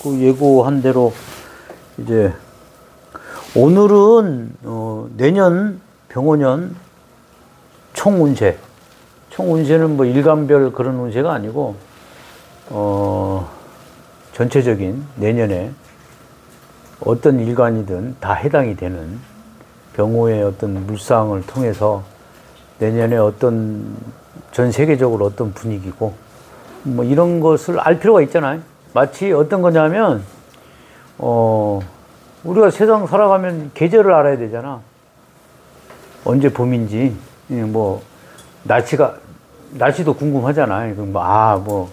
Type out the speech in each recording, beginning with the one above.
그 예고한 대로 이제 오늘은 내년 병오년 총운세. 총운세는 뭐 일간별 그런 운세가 아니고 전체적인 내년에 어떤 일간이든 다 해당이 되는 병오의 어떤 물상을 통해서 내년에 어떤 전 세계적으로 어떤 분위기고 뭐 이런 것을 알 필요가 있잖아요. 마치 어떤 거냐면 우리가 세상 살아가면 계절을 알아야 되잖아. 언제 봄인지 뭐 날씨도 궁금하잖아요. 뭐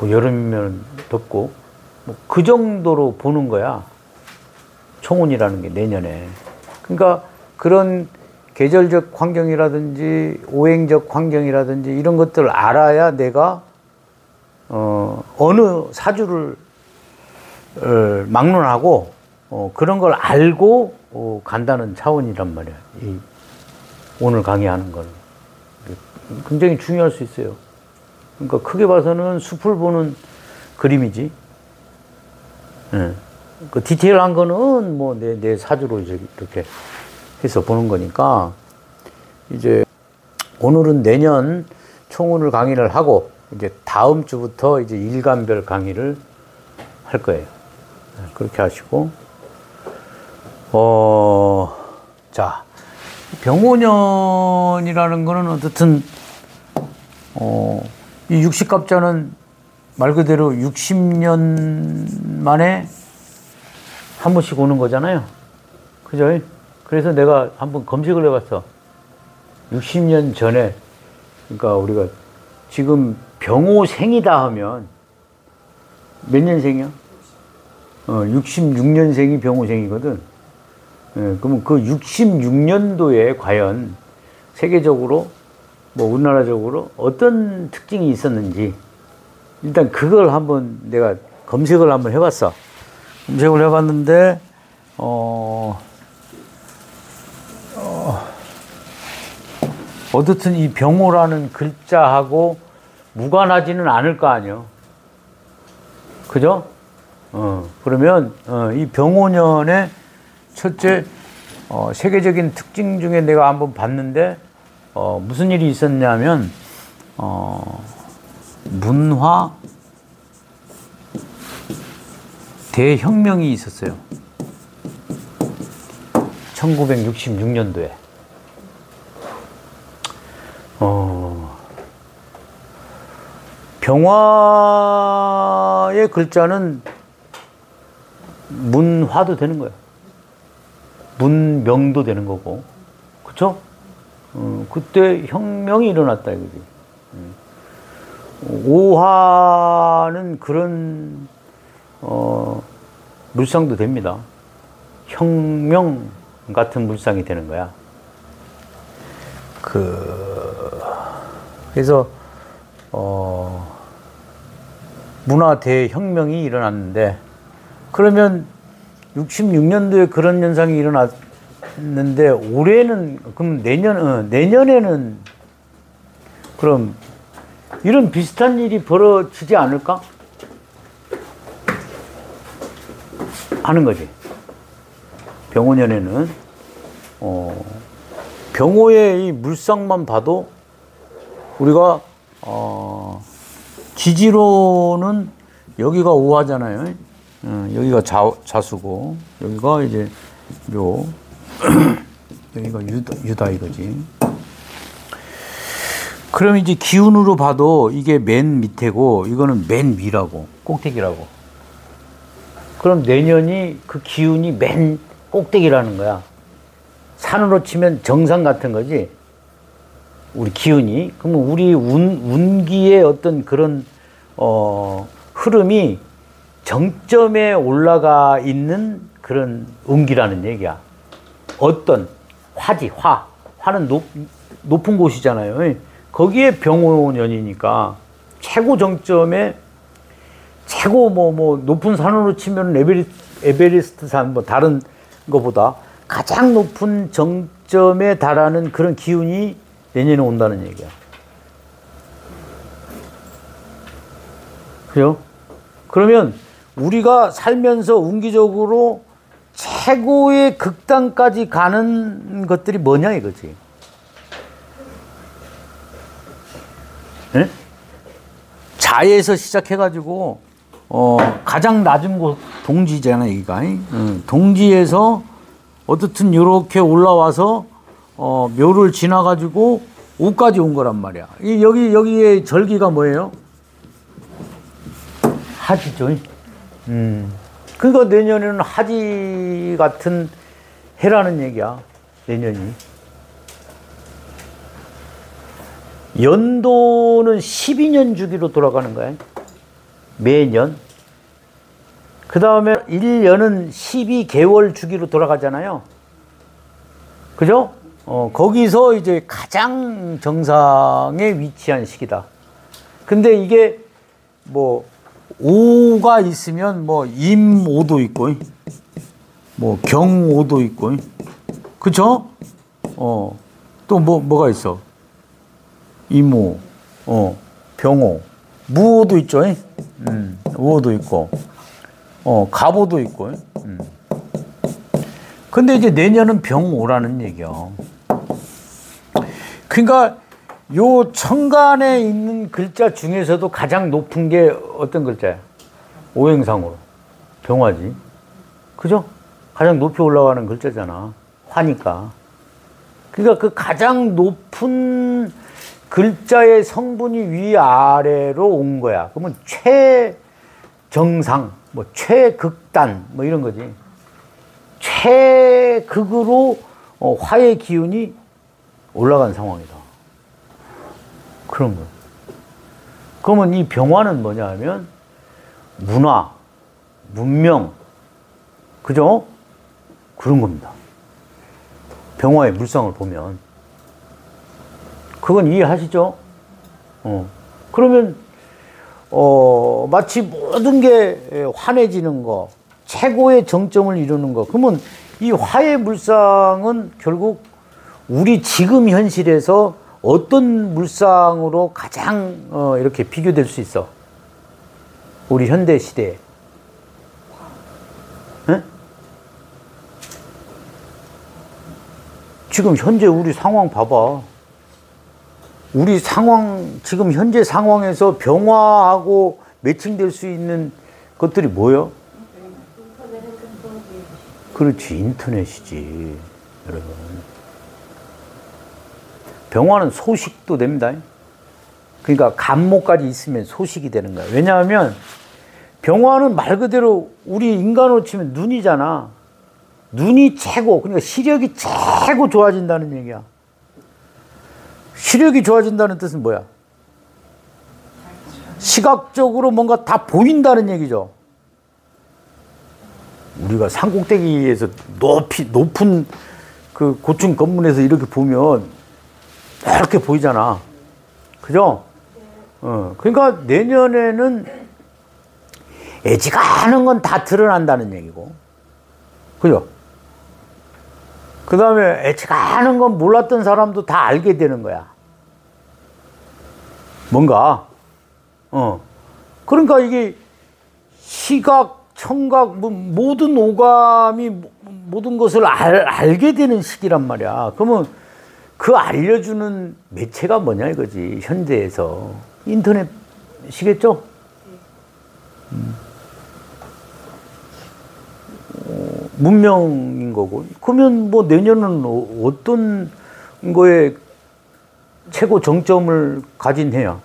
여름이면 덥고 뭐 그 정도로 보는 거야. 총운이라는 게 내년에. 그러니까 그런 계절적 환경이라든지 오행적 환경이라든지 이런 것들을 알아야 내가 어느 사주를 막론하고 그런 걸 알고 간다는 차원이란 말이야. 오늘 강의하는 건 굉장히 중요할 수 있어요. 그러니까 크게 봐서는 숲을 보는 그림이지. 그 디테일한 거는 뭐 내 사주로 이렇게 해서 보는 거니까 이제 오늘은 내년 총운을 강의를 하고 이제 다음 주부터 이제 일간별 강의를 할 거예요. 그렇게 하시고 자 병오년이라는 거는 어쨌든 이 육식갑자는 말 그대로 60년 만에 한 번씩 오는 거잖아요. 그죠? 그래서 내가 한번 검색을 해봤어. 60년 전에, 그러니까 우리가 지금 병오생이다 하면 몇 년생이야? 66년생이 병오생이거든. 그러면 그 66년도에 과연 세계적으로 뭐 우리나라적으로 어떤 특징이 있었는지 일단 그걸 한번 내가 검색을 한번 해봤어. 검색을 해봤는데 어떻든 이 병오라는 글자하고 무관하지는 않을 거 아니에요. 그죠? 그러면 이 병오년의 첫째 세계적인 특징 중에 내가 한번 봤는데 무슨 일이 있었냐면 문화 대혁명이 있었어요. 1966년도에. 병화의 글자는 문화도 되는 거야. 문명도 되는 거고. 그쵸? 그때 혁명이 일어났다 이거지. 오화는 그런 물상도 됩니다. 혁명 같은 물상이 되는 거야. 그래서 문화 대혁명이 일어났는데, 그러면 66년도에 그런 현상이 일어났는데 올해는 그럼 내년에는 그럼 이런 비슷한 일이 벌어지지 않을까 하는 거지. 병오년에는 병오의 이 물상만 봐도 우리가 지지로는 여기가 오화잖아요. 여기가 자수고 여기가 이제 묘 여기가 유다 이거지. 그럼 이제 기운으로 봐도 이게 맨 밑에고 이거는 맨 위라고, 꼭대기라고. 그럼 내년이 그 기운이 맨 꼭대기라는 거야. 산으로 치면 정상 같은 거지. 우리 기운이. 그러면 우리 운기의 어떤 그런 흐름이 정점에 올라가 있는 그런 운기라는 얘기야. 어떤 화는 높은 곳이잖아요. 거기에 병오년이니까 최고 정점에 최고 높은 산으로 치면 에베레스트 산 뭐 다른 거보다 가장 높은 정점에 달하는 그런 기운이 내년에 온다는 얘기야. 그죠? 그러면 우리가 살면서 운기적으로 최고의 극단까지 가는 것들이 뭐냐 이거지. 네? 자에서 시작해가지고 가장 낮은 곳 동지잖아 여기가. 동지에서 어떻든 이렇게 올라와서 묘를 지나가지고 오까지 온 거란 말이야. 여기에 절기가 뭐예요? 하지죠. 그러니까 내년에는 하지 같은 해라는 얘기야. 내년이. 연도는 12년 주기로 돌아가는 거야. 매년. 그 다음에 1년은 12개월 주기로 돌아가잖아요. 그죠? 거기서 이제 가장 정상에 위치한 시기다. 근데 이게 뭐 오가 있으면 뭐 임오도 있고 뭐 경오도 있고 그쵸? 또 뭐가 있어? 임오, 병오, 무오도 있죠. 우오도 있고 갑오도 있고. 근데 이제 내년은 병오라는 얘기야. 그러니까 요 천간에 있는 글자 중에서도 가장 높은 게 어떤 글자야? 오행상으로 병화지. 그죠? 가장 높이 올라가는 글자잖아. 화니까. 그러니까 그 가장 높은 글자의 성분이 위아래로 온 거야. 그러면 최정상, 뭐 최극단 뭐 이런 거지. 최극으로 화의 기운이 올라간 상황이다. 그런 거예요. 그러면 이 병화는 뭐냐 하면 문화, 문명, 그죠? 그런 겁니다. 병화의 물상을 보면. 그건 이해하시죠? 그러면, 마치 모든 게 환해지는 거, 최고의 정점을 이루는 거. 그러면 이 화의 물상은 결국 우리 지금 현실에서 어떤 물상으로 가장 이렇게 비교될 수 있어? 우리 현대 시대에. 네? 지금 현재 우리 상황 봐봐. 우리 상황, 지금 현재 상황에서 병화하고 매칭될 수 있는 것들이 뭐예요? 그렇지, 인터넷이지, 여러분. 병화는 소식도 됩니다. 그러니까 간모까지 있으면 소식이 되는 거야. 왜냐하면 병화는 말 그대로 우리 인간으로 치면 눈이잖아. 눈이 최고, 그러니까 시력이 최고 좋아진다는 얘기야. 시력이 좋아진다는 뜻은 뭐야? 시각적으로 뭔가 다 보인다는 얘기죠. 우리가 산꼭대기에서 높은 그 고층 건물에서 이렇게 보면 이렇게 보이잖아. 그죠? 그러니까 내년에는 애지간한 건 다 드러난다는 얘기고. 그죠? 그 다음에 애지간한 건 몰랐던 사람도 다 알게 되는 거야. 뭔가. 그러니까 이게 시각, 청각, 모든 오감이 모든 것을 알게 되는 시기란 말이야. 그러면 그 알려주는 매체가 뭐냐 이거지. 현대에서 인터넷이겠죠? 문명인 거고. 그러면 뭐 내년은 어떤 거에 최고 정점을 가진 해야?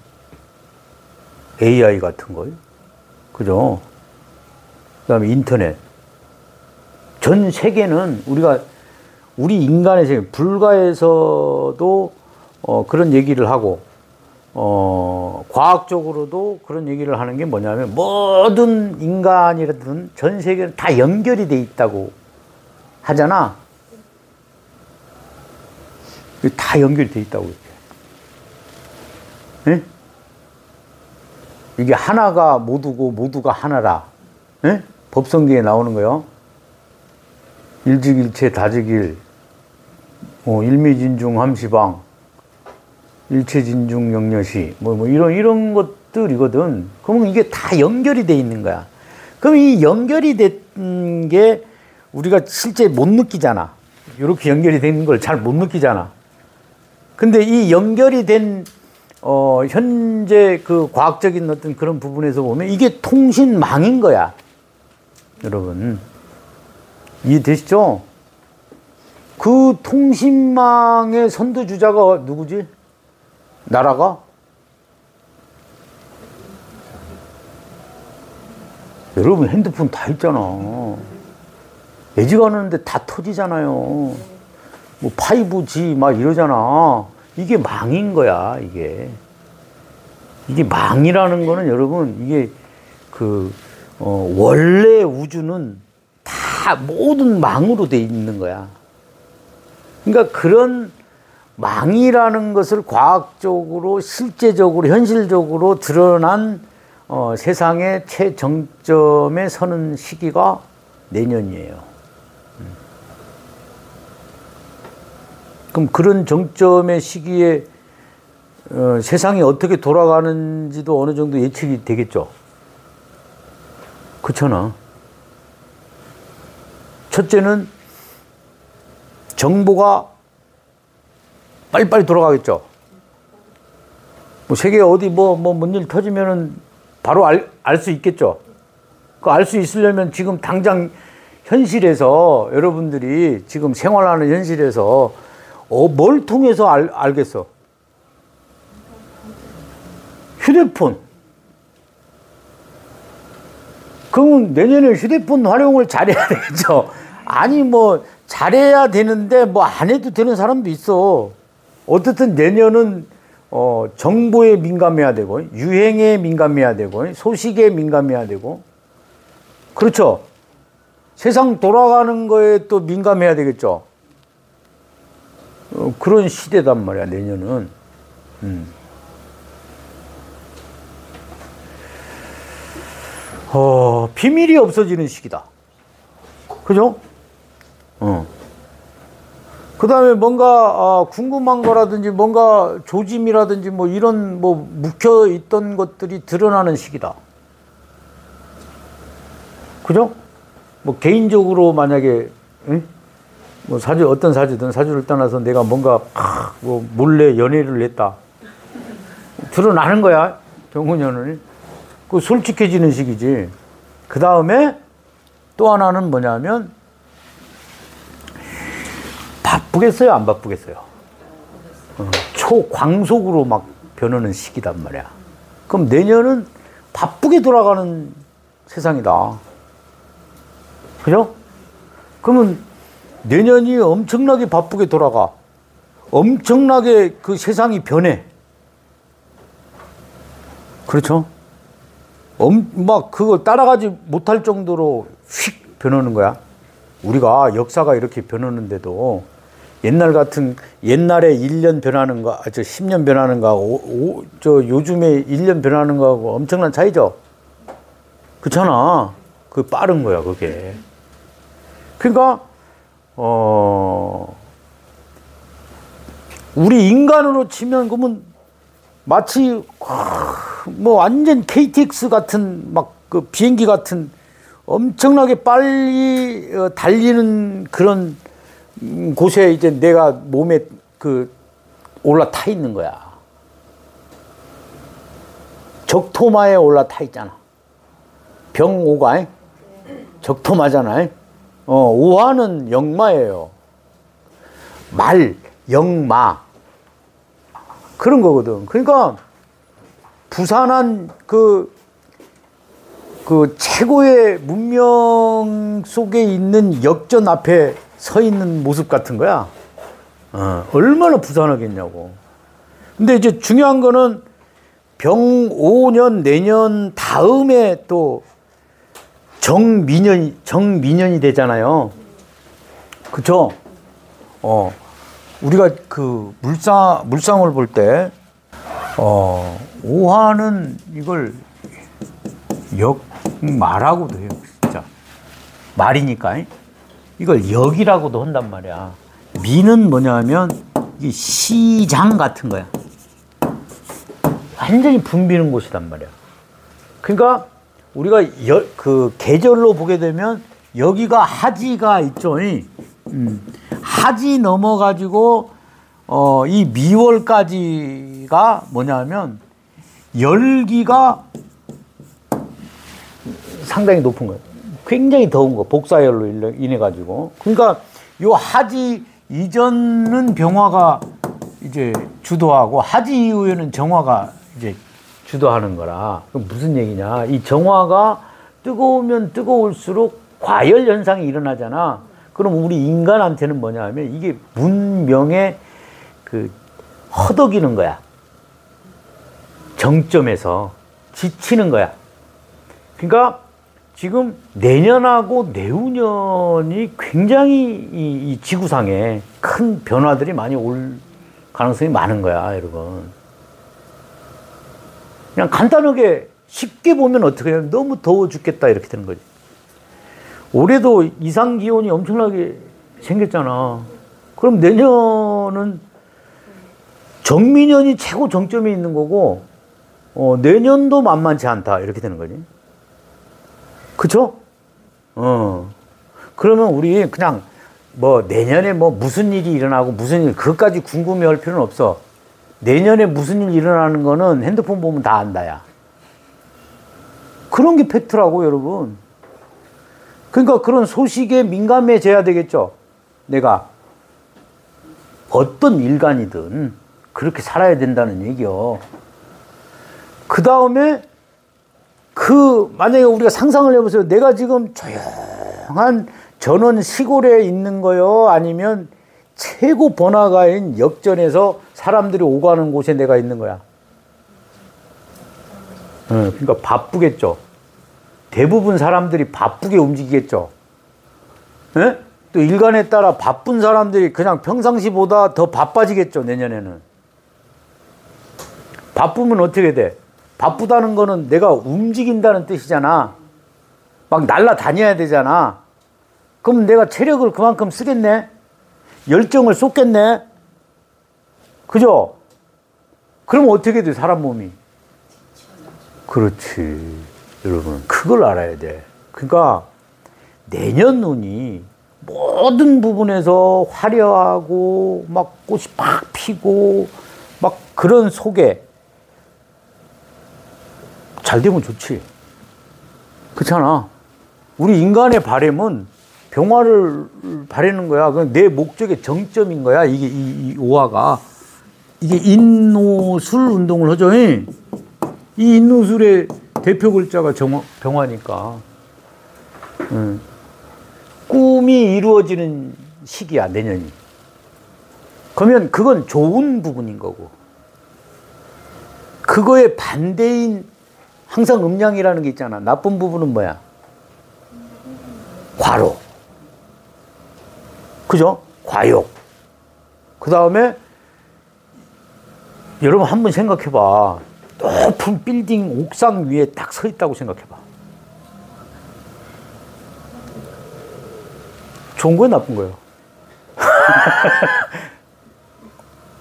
AI 같은 거요. 그죠? 그 다음에 인터넷. 전 세계는 우리 인간의 세계, 불가에서도 그런 얘기를 하고, 과학적으로도 그런 얘기를 하는 게 뭐냐면, 모든 인간이라든 전 세계는 다 연결이 돼 있다고 하잖아. 다 연결이 돼 있다고. 네? 이게 하나가 모두고 모두가 하나라. 네? 법성경에 나오는 거요. 일직일체 다직일, 일미진중 함시방, 일체진중 영려시, 이런 것들이거든. 그러면 이게 다 연결이 돼 있는 거야. 그럼 이 연결이 된 게 우리가 실제 못 느끼잖아. 이렇게 연결이 되는 걸 잘 못 느끼잖아. 근데 이 연결이 된 현재 그 과학적인 어떤 그런 부분에서 보면 이게 통신망인 거야. 여러분 이해되시죠? 그 통신망의 선두주자가 누구지? 나라가? 여러분 핸드폰 다 있잖아. 애지간하는데 다 터지잖아요. 뭐 5G 막 이러잖아. 이게 망인 거야. 이게 망이라는 거는 여러분 이게 원래 우주는 다 모든 망으로 돼 있는 거야. 그러니까 그런 망이라는 것을 과학적으로 실제적으로 현실적으로 드러난 세상의 최정점에 서는 시기가 내년이에요. 그럼 그런 정점의 시기에 세상이 어떻게 돌아가는지도 어느 정도 예측이 되겠죠. 그렇잖아. 첫째는 정보가 빨리빨리 돌아가겠죠. 뭐 세계 어디 뭔 일 터지면은 바로 알 수 있겠죠. 그 알 수 있으려면 지금 당장 현실에서 여러분들이 지금 생활하는 현실에서 뭘 통해서 알겠어? 휴대폰. 그러면 내년에 휴대폰 활용을 잘해야 되겠죠. 아니 뭐 잘해야 되는데 뭐 안 해도 되는 사람도 있어. 어쨌든 내년은 정보에 민감해야 되고 유행에 민감해야 되고 소식에 민감해야 되고 그렇죠. 세상 돌아가는 거에 또 민감해야 되겠죠. 그런 시대단 말이야 내년은. 비밀이 없어지는 시기다. 그죠? 그 다음에 뭔가 궁금한 거라든지 뭔가 조짐이라든지 뭐 이런 묵혀 있던 것들이 드러나는 시기다. 그죠? 뭐 개인적으로 만약에 뭐 어떤 사주든 사주를 떠나서 내가 뭔가 몰래 연애를 했다. 드러나는 거야 경호년은. 그 솔직해지는 시기지. 그 다음에 또 하나는 뭐냐면 바쁘겠어요 안 바쁘겠어요? 초광속으로 막 변하는 시기단 말이야. 그럼 내년은 바쁘게 돌아가는 세상이다. 그죠? 그러면 내년이 엄청나게 바쁘게 돌아가. 엄청나게 그 세상이 변해. 그렇죠? 막 그걸 따라가지 못할 정도로 휙 변하는 거야. 우리가 역사가 이렇게 변하는데도 옛날에 1년 변하는 거, 10년 변하는 거하고 요즘에 1년 변하는 거하고 엄청난 차이죠? 그렇잖아. 그 빠른 거야, 그게. 그러니까, 우리 인간으로 치면 그러면 마치 뭐 완전 KTX 같은 그 비행기 같은 엄청나게 빨리 달리는 그런 곳에 이제 내가 몸에 올라타 있는 거야. 적토마에 올라타 있잖아. 병오가 적토마잖아. 오화는 역마예요. 역마. 그런 거거든. 그러니까 부산한 그 최고의 문명 속에 있는 역전 앞에 서 있는 모습 같은 거야. 얼마나 부산하겠냐고. 근데 이제 중요한 거는 병5년 내년 다음에 또 정민년이 되잖아요. 그쵸? 우리가 그 물상을 볼 때, 오화는 이걸 역마라고도 해요. 진짜. 말이니까. 이걸 역이라고도 한단 말이야. 미는 뭐냐면 이게 시장 같은 거야. 완전히 붐비는 곳이란 말이야. 그러니까 우리가 그 계절로 보게 되면 여기가 하지가 있죠. 하지 넘어가지고 이 미월까지가 뭐냐면 열기가 상당히 높은 거예요. 굉장히 더운 거, 복사열로 인해 가지고. 그러니까 요 하지 이전은 병화가 이제 주도하고 하지 이후에는 정화가 이제 주도하는 거라. 그럼 무슨 얘기냐? 이 정화가 뜨거우면 뜨거울수록 과열 현상이 일어나잖아. 그럼 우리 인간한테는 뭐냐 하면 이게 문명의 그 허덕이는 거야. 정점에서 지치는 거야. 그러니까 지금 내년하고 내후년이 굉장히 이 지구상에 큰 변화들이 많이 올 가능성이 많은 거야, 여러분. 그냥 간단하게 쉽게 보면 어떻게 해요? 너무 더워 죽겠다 이렇게 되는 거지. 올해도 이상 기온이 엄청나게 생겼잖아. 그럼 내년은 정미년이 최고 정점에 있는 거고 내년도 만만치 않다 이렇게 되는 거지. 그쵸? 그러면 우리 그냥 뭐 내년에 뭐 무슨 일이 일어나고 무슨 일 그것까지 궁금해할 필요는 없어. 내년에 무슨 일 일어나는 거는 핸드폰 보면 다 안다야. 그런 게 팩트라고 여러분. 그러니까 그런 소식에 민감해져야 되겠죠. 내가 어떤 일간이든 그렇게 살아야 된다는 얘기요. 그 다음에 만약에 우리가 상상을 해보세요. 내가 지금 조용한 전원 시골에 있는 거요? 아니면 최고 번화가인 역전에서 사람들이 오가는 곳에 내가 있는 거야. 그러니까 바쁘겠죠. 대부분 사람들이 바쁘게 움직이겠죠. 예? 또 일간에 따라 바쁜 사람들이 그냥 평상시보다 더 바빠지겠죠, 내년에는. 바쁘면 어떻게 돼? 바쁘다는 거는 내가 움직인다는 뜻이잖아. 막 날아다녀야 되잖아. 그럼 내가 체력을 그만큼 쓰겠네? 열정을 쏟겠네? 그죠? 그럼 어떻게 돼, 사람 몸이? 그렇지. 여러분, 그걸 알아야 돼. 그러니까 내년 운이 모든 부분에서 화려하고 막 꽃이 팍 피고 막 그런 속에 잘 되면 좋지. 그렇잖아. 우리 인간의 바람은 병화를 바라는 거야. 그건 내 목적의 정점인 거야. 이게 이 오화가. 이게 인노술 운동을 하죠. 이 인노술의 대표 글자가 병화니까. 꿈이 이루어지는 시기야, 내년이. 그러면 그건 좋은 부분인 거고. 그거의 반대인 항상 음양이라는 게 있잖아. 나쁜 부분은 뭐야? 과로. 그죠? 과욕. 그 다음에 여러분 한번 생각해봐. 높은 빌딩 옥상 위에 딱 서 있다고 생각해봐. 좋은 거야, 나쁜 거야?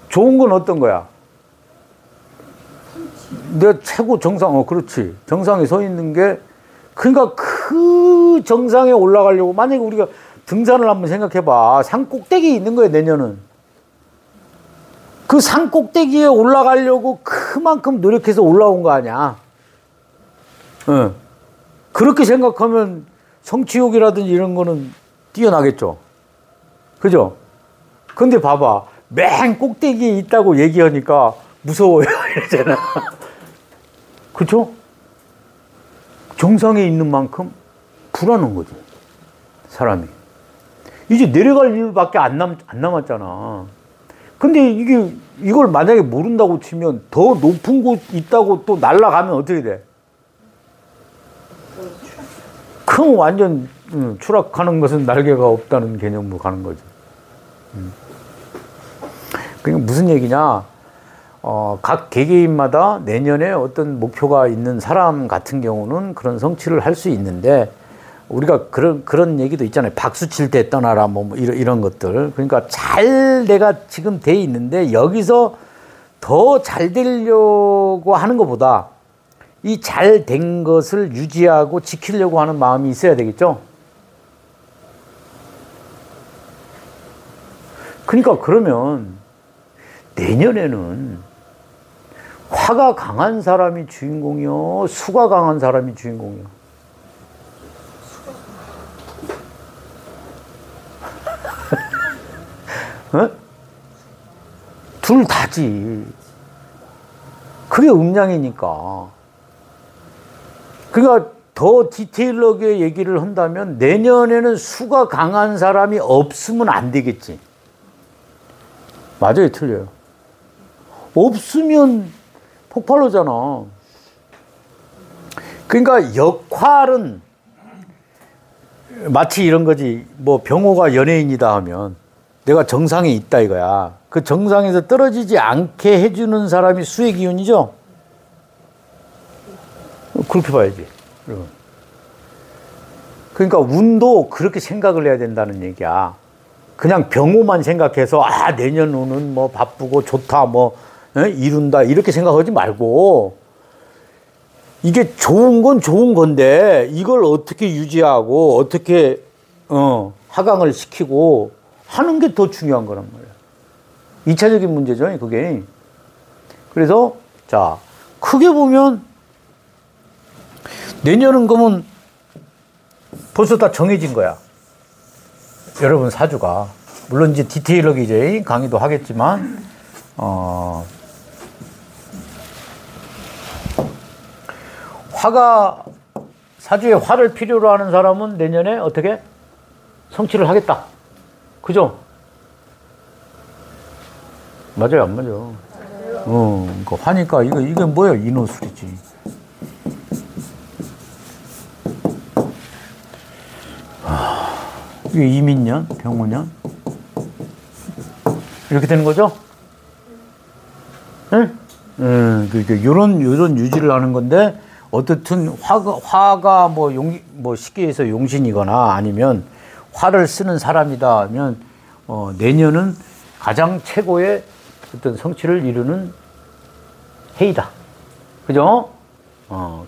좋은 건 어떤 거야? 내 최고 정상, 그렇지. 정상에 서 있는 게, 그러니까 그 정상에 올라가려고, 만약에 우리가 등산을 한번 생각해봐. 산 꼭대기에 있는 거야, 내년은. 그 산 꼭대기에 올라가려고 그만큼 노력해서 올라온 거 아니야. 그렇게 생각하면 성취욕이라든지 이런 거는 뛰어나겠죠. 그죠? 근데 봐봐. 맨 꼭대기에 있다고 얘기하니까 무서워요. 이러잖아. 그죠? 정상에 있는 만큼 불안한 거지. 사람이. 이제 내려갈 일밖에 안 남았잖아. 근데 이걸 만약에 모른다고 치면 더 높은 곳 있다고 또 날아가면 어떻게 돼? 그럼 완전 추락하는 것은 날개가 없다는 개념으로 가는 거지. 그러니까 무슨 얘기냐? 각 개개인마다 내년에 어떤 목표가 있는 사람 같은 경우는 그런 성취를 할 수 있는데 우리가 그런 얘기도 있잖아요. 박수 칠 때 떠나라, 뭐, 이런 것들. 그러니까 잘 내가 지금 돼 있는데 여기서 더 잘 되려고 하는 것보다 이 잘 된 것을 유지하고 지키려고 하는 마음이 있어야 되겠죠? 그러니까 그러면 내년에는 화가 강한 사람이 주인공이요, 수가 강한 사람이 주인공이요. 어? 둘 다지. 그게 음양이니까. 그러니까 더 디테일하게 얘기를 한다면 내년에는 수가 강한 사람이 없으면 안 되겠지. 맞아요, 틀려요? 없으면 폭발하잖아. 그러니까 역할은 마치 이런 거지. 뭐 병호가 연예인이다 하면 내가 정상에 있다 이거야. 그 정상에서 떨어지지 않게 해주는 사람이 수의 기운이죠. 그렇게 봐야지. 그러니까 운도 그렇게 생각을 해야 된다는 얘기야. 그냥 병호만 생각해서 내년 운은 뭐 바쁘고 좋다 뭐 이룬다 이렇게 생각하지 말고, 이게 좋은 건 좋은 건데 이걸 어떻게 유지하고 어떻게 하강을 시키고 하는 게 더 중요한 거란 말이야. 2차적인 문제죠, 그게. 그래서 자, 크게 보면 내년은 그러면 벌써 다 정해진 거야. 여러분 사주가. 물론 이제 디테일하게 이제 강의도 하겠지만, 화가, 사주에 화를 필요로 하는 사람은 내년에 어떻게? 성취를 하겠다. 그죠? 맞아요, 안 맞아요? 그러니까 화니까 이게 뭐야? 인호술이지. 이게 이민년, 병호년. 이렇게 되는 거죠? 응? 그러니까 요런 유지를 하는 건데, 어떻든 화가 뭐 쉽게 해서 용신이거나 아니면 화를 쓰는 사람이다 하면, 내년은 가장 최고의 어떤 성취를 이루는 해이다. 그죠?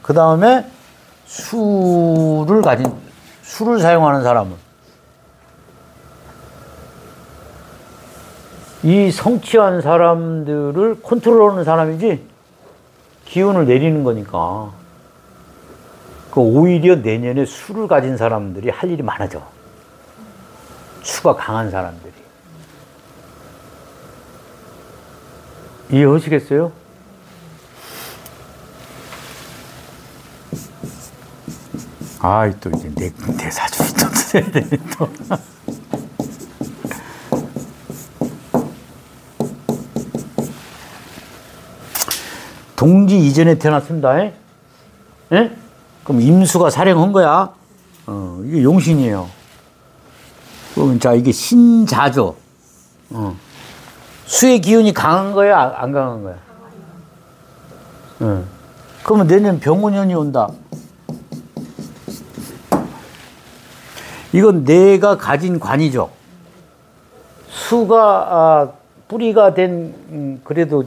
그 다음에 수를 사용하는 사람은 이 성취한 사람들을 컨트롤하는 사람이지, 기운을 내리는 거니까. 오히려 내년에 수를 가진 사람들이 할 일이 많아져. 수가 강한 사람들이. 이해하시겠어요? 또 이제 내 사주를 또 써야 되네, 또. 동지 이전에 태어났습니다. 예? 그럼 임수가 살행한 거야. 이게 용신이에요. 그럼 자, 이게 신자죠. 수의 기운이 강한 거야, 안 강한 거야? 그러면 내년 병호년이 온다. 이건 내가 가진 관이죠. 수가 뿌리가 된 그래도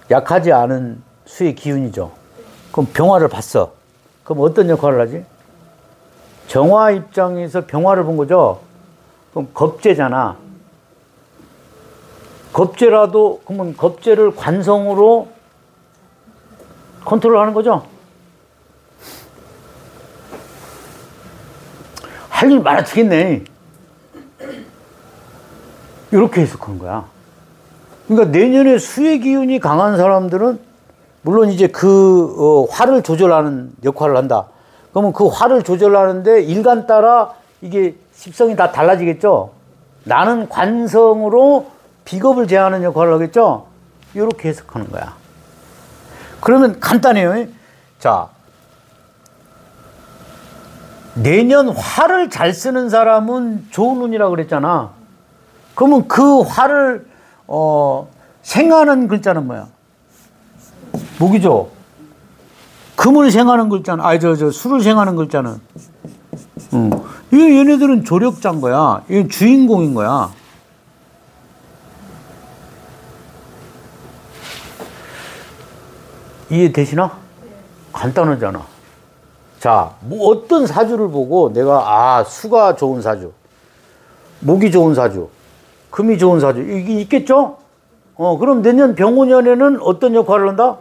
약하지 않은 수의 기운이죠. 그럼 병화를 봤어. 그럼 어떤 역할을 하지? 정화 입장에서 병화를 본 거죠. 그럼 겁재잖아. 겁재라도 그러면 겁재를 관성으로 컨트롤하는 거죠. 할 일 많아지겠네. 이렇게 해석하는 거야. 그러니까 내년에 수의 기운이 강한 사람들은 물론 이제 화를 조절하는 역할을 한다. 그러면 그 화를 조절하는데 일간 따라 이게 십성이 다 달라지겠죠. 나는 관성으로 비겁을 제하는 역할을 하겠죠. 이렇게 해석하는 거야. 그러면 간단해요. 자, 내년 화를 잘 쓰는 사람은 좋은 운이라고 그랬잖아. 그러면 그 화를 생하는 글자는 뭐야? 목이죠. 금을 생하는 글자는, 수를 생하는 글자는 이게 얘네들은 조력자인 거야. 이게 주인공인 거야. 이해되시나? 간단하잖아. 자, 뭐 어떤 사주를 보고 내가 수가 좋은 사주, 목이 좋은 사주, 금이 좋은 사주 이게 있겠죠? 그럼 내년 병오년에는 어떤 역할을 한다?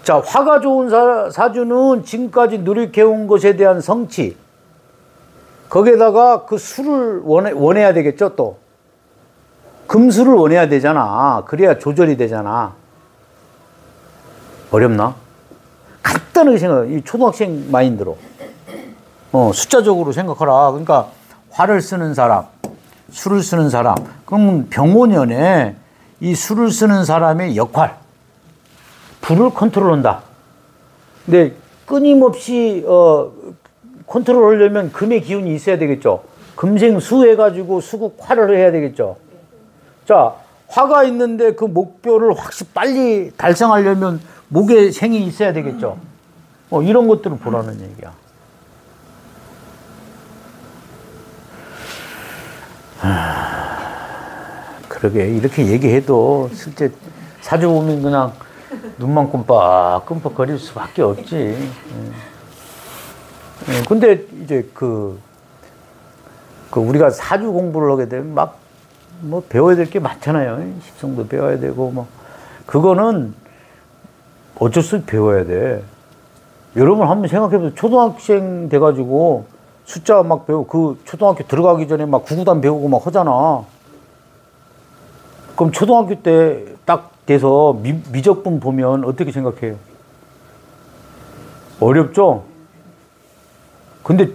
자, 화가 좋은 사주는 지금까지 누리해온 것에 대한 성취. 거기에다가 그 수를 원해야 되겠죠, 또. 금수를 원해야 되잖아. 그래야 조절이 되잖아. 어렵나? 간단하게 생각해. 이 초등학생 마인드로. 숫자적으로 생각하라. 그러니까 화를 쓰는 사람, 수를 쓰는 사람. 그럼 병오년에 이 수를 쓰는 사람의 역할. 불을 컨트롤한다. 근데 끊임없이 컨트롤하려면 금의 기운이 있어야 되겠죠. 금생수 해가지고 수국 화를 해야 되겠죠. 자, 화가 있는데 그 목표를 확실히 빨리 달성하려면 목에 생이 있어야 되겠죠. 이런 것들을 보라는 얘기야. 그러게 이렇게 얘기해도 실제 사주 보면 그냥 눈만 끔뻑끔뻑 거릴 수밖에 없지. 근데 이제 우리가 사주 공부를 하게 되면 뭐 배워야 될 게 많잖아요. 십성도 배워야 되고 뭐 그거는 어쩔 수 없이 배워야 돼. 여러분 한번 생각해보세요. 초등학생 돼가지고 숫자 막 배우고 그 초등학교 들어가기 전에 막 구구단 배우고 막 하잖아. 그럼 초등학교 때 딱 돼서 미적분 보면 어떻게 생각해요? 어렵죠? 근데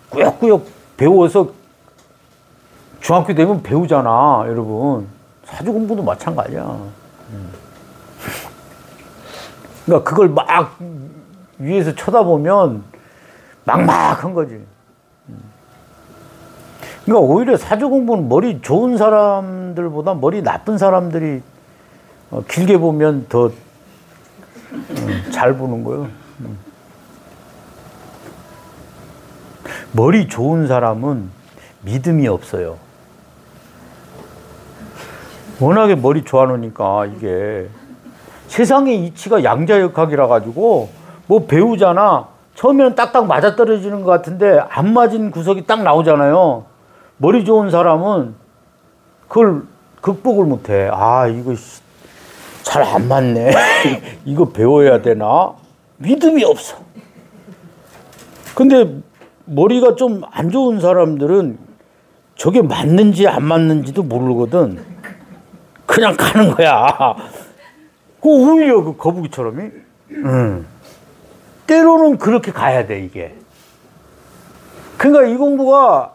꾸역꾸역 배워서 중학교 되면 배우잖아, 여러분. 사주 공부도 마찬가지야. 그러니까 그걸 막 위에서 쳐다보면 막막한 거지. 그러니까 오히려 사주 공부는 머리 좋은 사람들보다 머리 나쁜 사람들이 길게 보면 더 잘 보는 거예요. 머리 좋은 사람은 믿음이 없어요. 워낙에 머리 좋아하니까 이게 세상의 이치가 양자역학이라 가지고 뭐 배우잖아. 처음에는 딱딱 맞아떨어지는 것 같은데 안 맞은 구석이 딱 나오잖아요. 머리 좋은 사람은 그걸 극복을 못해. 이거 잘 안 맞네. 이거 배워야 되나? 믿음이 없어. 근데 머리가 좀 안 좋은 사람들은 저게 맞는지 안 맞는지도 모르거든. 그냥 가는 거야. 오히려 그 거북이처럼이. 때로는 그렇게 가야 돼, 이게. 그러니까 이 공부가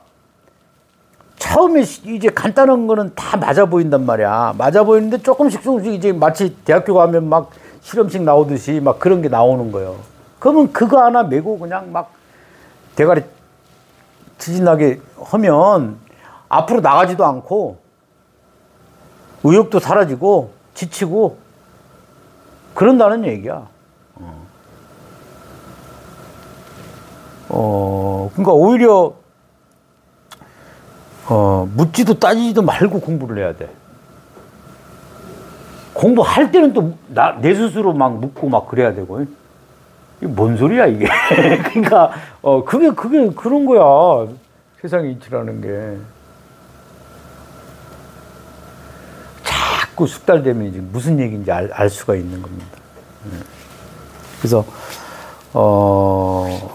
처음에 이제 간단한 거는 다 맞아 보인단 말이야. 맞아 보이는데 조금씩 이제 마치 대학교 가면 막 실험식 나오듯이 막 그런 게 나오는 거예요. 그러면 그거 하나 메고 그냥 막 대가리 지진나게 하면 앞으로 나가지도 않고 의욕도 사라지고 지치고 그런다는 얘기야. 그러니까 오히려 묻지도 따지지도 말고 공부를 해야 돼. 공부할 때는 또 내 스스로 막 묻고 막 그래야 되고. 이게 뭔 소리야 이게. 그러니까 그게 그런 거야. 세상의 이치라는 게. 자꾸 숙달되면 이제 무슨 얘기인지 알 수가 있는 겁니다. 그래서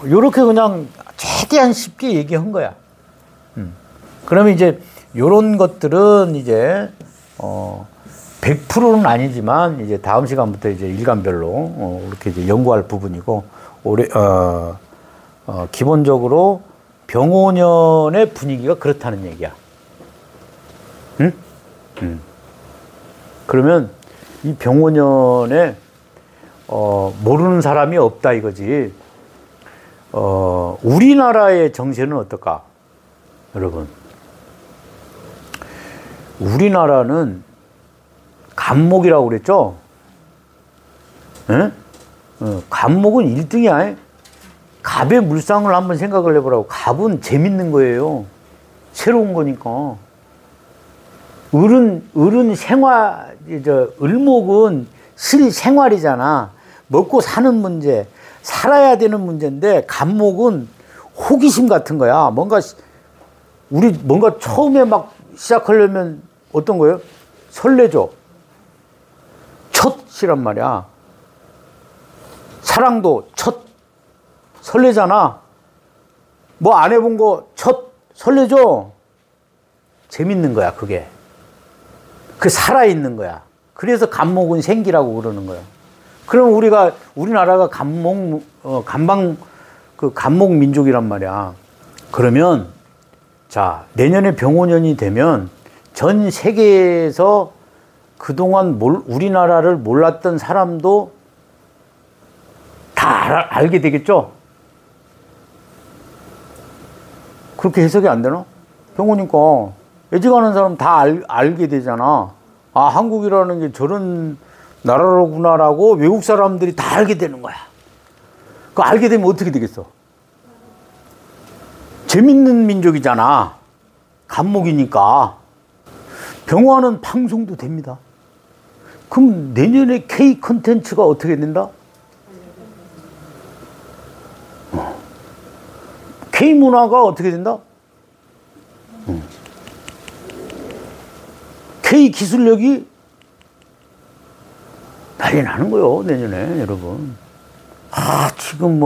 요렇게 그냥 최대한 쉽게 얘기한 거야. 그러면 이제 요런 것들은 이제 100%는 아니지만 이제 다음 시간부터 이제 일간별로 이렇게 이제 연구할 부분이고 기본적으로 병오년의 분위기가 그렇다는 얘기야. 응? 그러면 이 병오년에 모르는 사람이 없다 이거지. 우리나라의 정세는 어떨까? 여러분. 우리나라는 간목이라고 그랬죠? 예? 간목은 1등이야. 갑의 물상을 한번 생각을 해보라고. 갑은 재밌는 거예요. 새로운 거니까. 을은 생활, 을목은 실생활이잖아. 먹고 사는 문제, 살아야 되는 문제인데, 갑목은 호기심 같은 거야. 뭔가 처음에 막 시작하려면 어떤 거예요? 설레죠. 첫이란 말이야. 사랑도 첫 설레잖아. 뭐 안 해본 거 첫 설레죠. 재밌는 거야, 그게. 그 살아있는 거야. 그래서 갑목은 생기라고 그러는 거야. 그럼 우리나라가 갑목 민족이란 말이야. 그러면, 자, 내년에 병오년이 되면 전 세계에서 그동안 우리나라를 몰랐던 사람도 다 알게 되겠죠? 그렇게 해석이 안 되나? 병오니까 예지가는 사람 다 알게 되잖아. 아, 한국이라는 게 저런 나라로구나라고 외국 사람들이 다 알게 되는 거야. 그 알게 되면 어떻게 되겠어? 재밌는 민족이잖아. 갑목이니까. 병화는 방송도 됩니다. 그럼 내년에 K 콘텐츠가 어떻게 된다? K 문화가 어떻게 된다? K 기술력이 난리 나는 거요, 내년에, 여러분. 아, 지금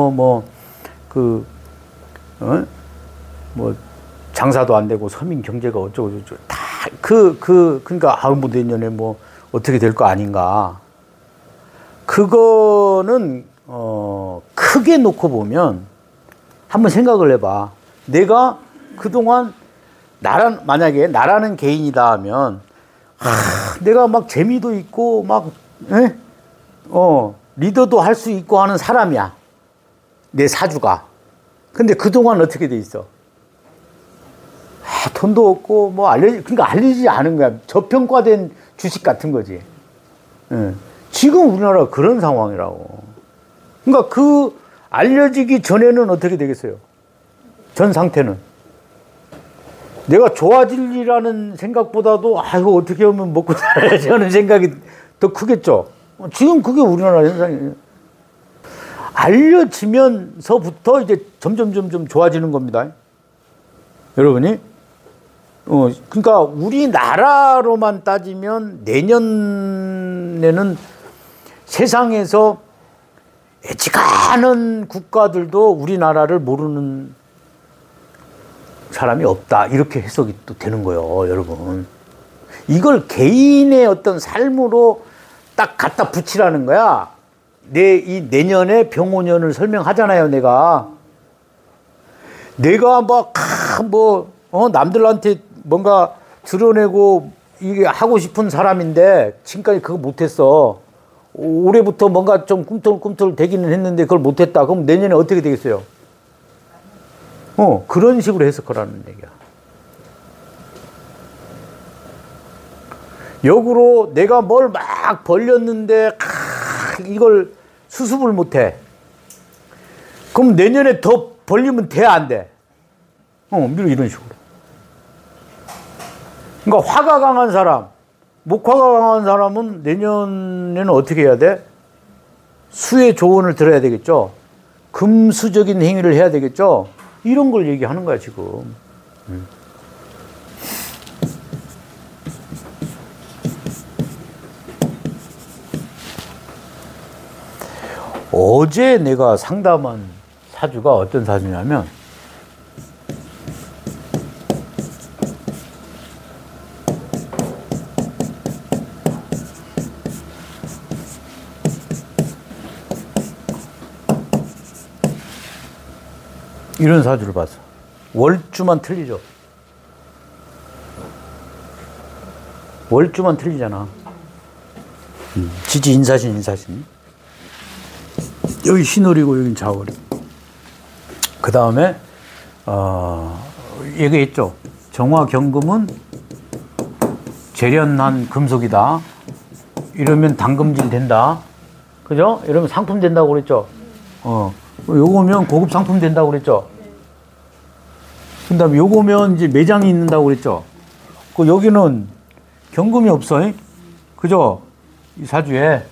장사도 안 되고 서민 경제가 어쩌고저쩌고 다 그러니까 뭐 내년에 뭐 어떻게 될 거 아닌가. 그거는 크게 놓고 보면 한번 생각을 해봐. 내가 그동안 만약에 나라는 개인이다 하면 내가 막 재미도 있고 막 리더도 할 수 있고 하는 사람이야. 내 사주가. 근데 그동안 어떻게 돼 있어? 돈도 없고 뭐 그러니까 알려지지 않은 거야. 저평가된 주식 같은 거지. 지금 우리나라가 그런 상황이라고. 그러니까 그 알려지기 전에는 어떻게 되겠어요? 전 상태는. 내가 좋아질이라는 생각보다도 이거 어떻게 하면 먹고 살아야지 하는 생각이 더 크겠죠. 지금 그게 우리나라 현상이에요. 알려지면서부터 이제 점점 좋아지는 겁니다. 여러분이. 그러니까 우리나라로만 따지면 내년에는 세상에서 애지간한 국가들도 우리나라를 모르는 사람이 없다. 이렇게 해석이 또 되는 거예요, 여러분. 이걸 개인의 어떤 삶으로 딱 갖다 붙이라는 거야. 이 내년에 병오년을 설명하잖아요, 내가 남들한테 뭔가 드러내고 이게 하고 싶은 사람인데 지금까지 그거 못했어. 올해부터 뭔가 좀 꿈틀꿈틀 되기는 했는데 그걸 못했다. 그럼 내년에 어떻게 되겠어요? 그런 식으로 해석하라는 얘기야. 역으로 내가 뭘 막 벌렸는데 이걸 수습을 못해. 그럼 내년에 더 벌리면 돼, 안 돼? 이런 식으로. 그러니까 화가 강한 사람, 목화가 강한 사람은 내년에는 어떻게 해야 돼? 수의 조언을 들어야 되겠죠. 금수적인 행위를 해야 되겠죠. 이런 걸 얘기하는 거야, 지금. 어제 내가 상담한 사주가 어떤 사주냐면, 이런 사주를 봤어. 월주만 틀리죠. 월주만 틀리잖아. 지지 인사신. 여기 신월이고 여긴 자월이. 그 다음에 얘기했죠. 정화경금은 재련한 금속이다. 이러면 당금질 된다. 그죠? 이러면 상품 된다고 그랬죠. 요거면 고급 상품 된다고 그랬죠? 그 다음에 요거면 이제 매장이 있는다고 그랬죠? 그 여기는 경금이 없어. 그죠? 이 사주에.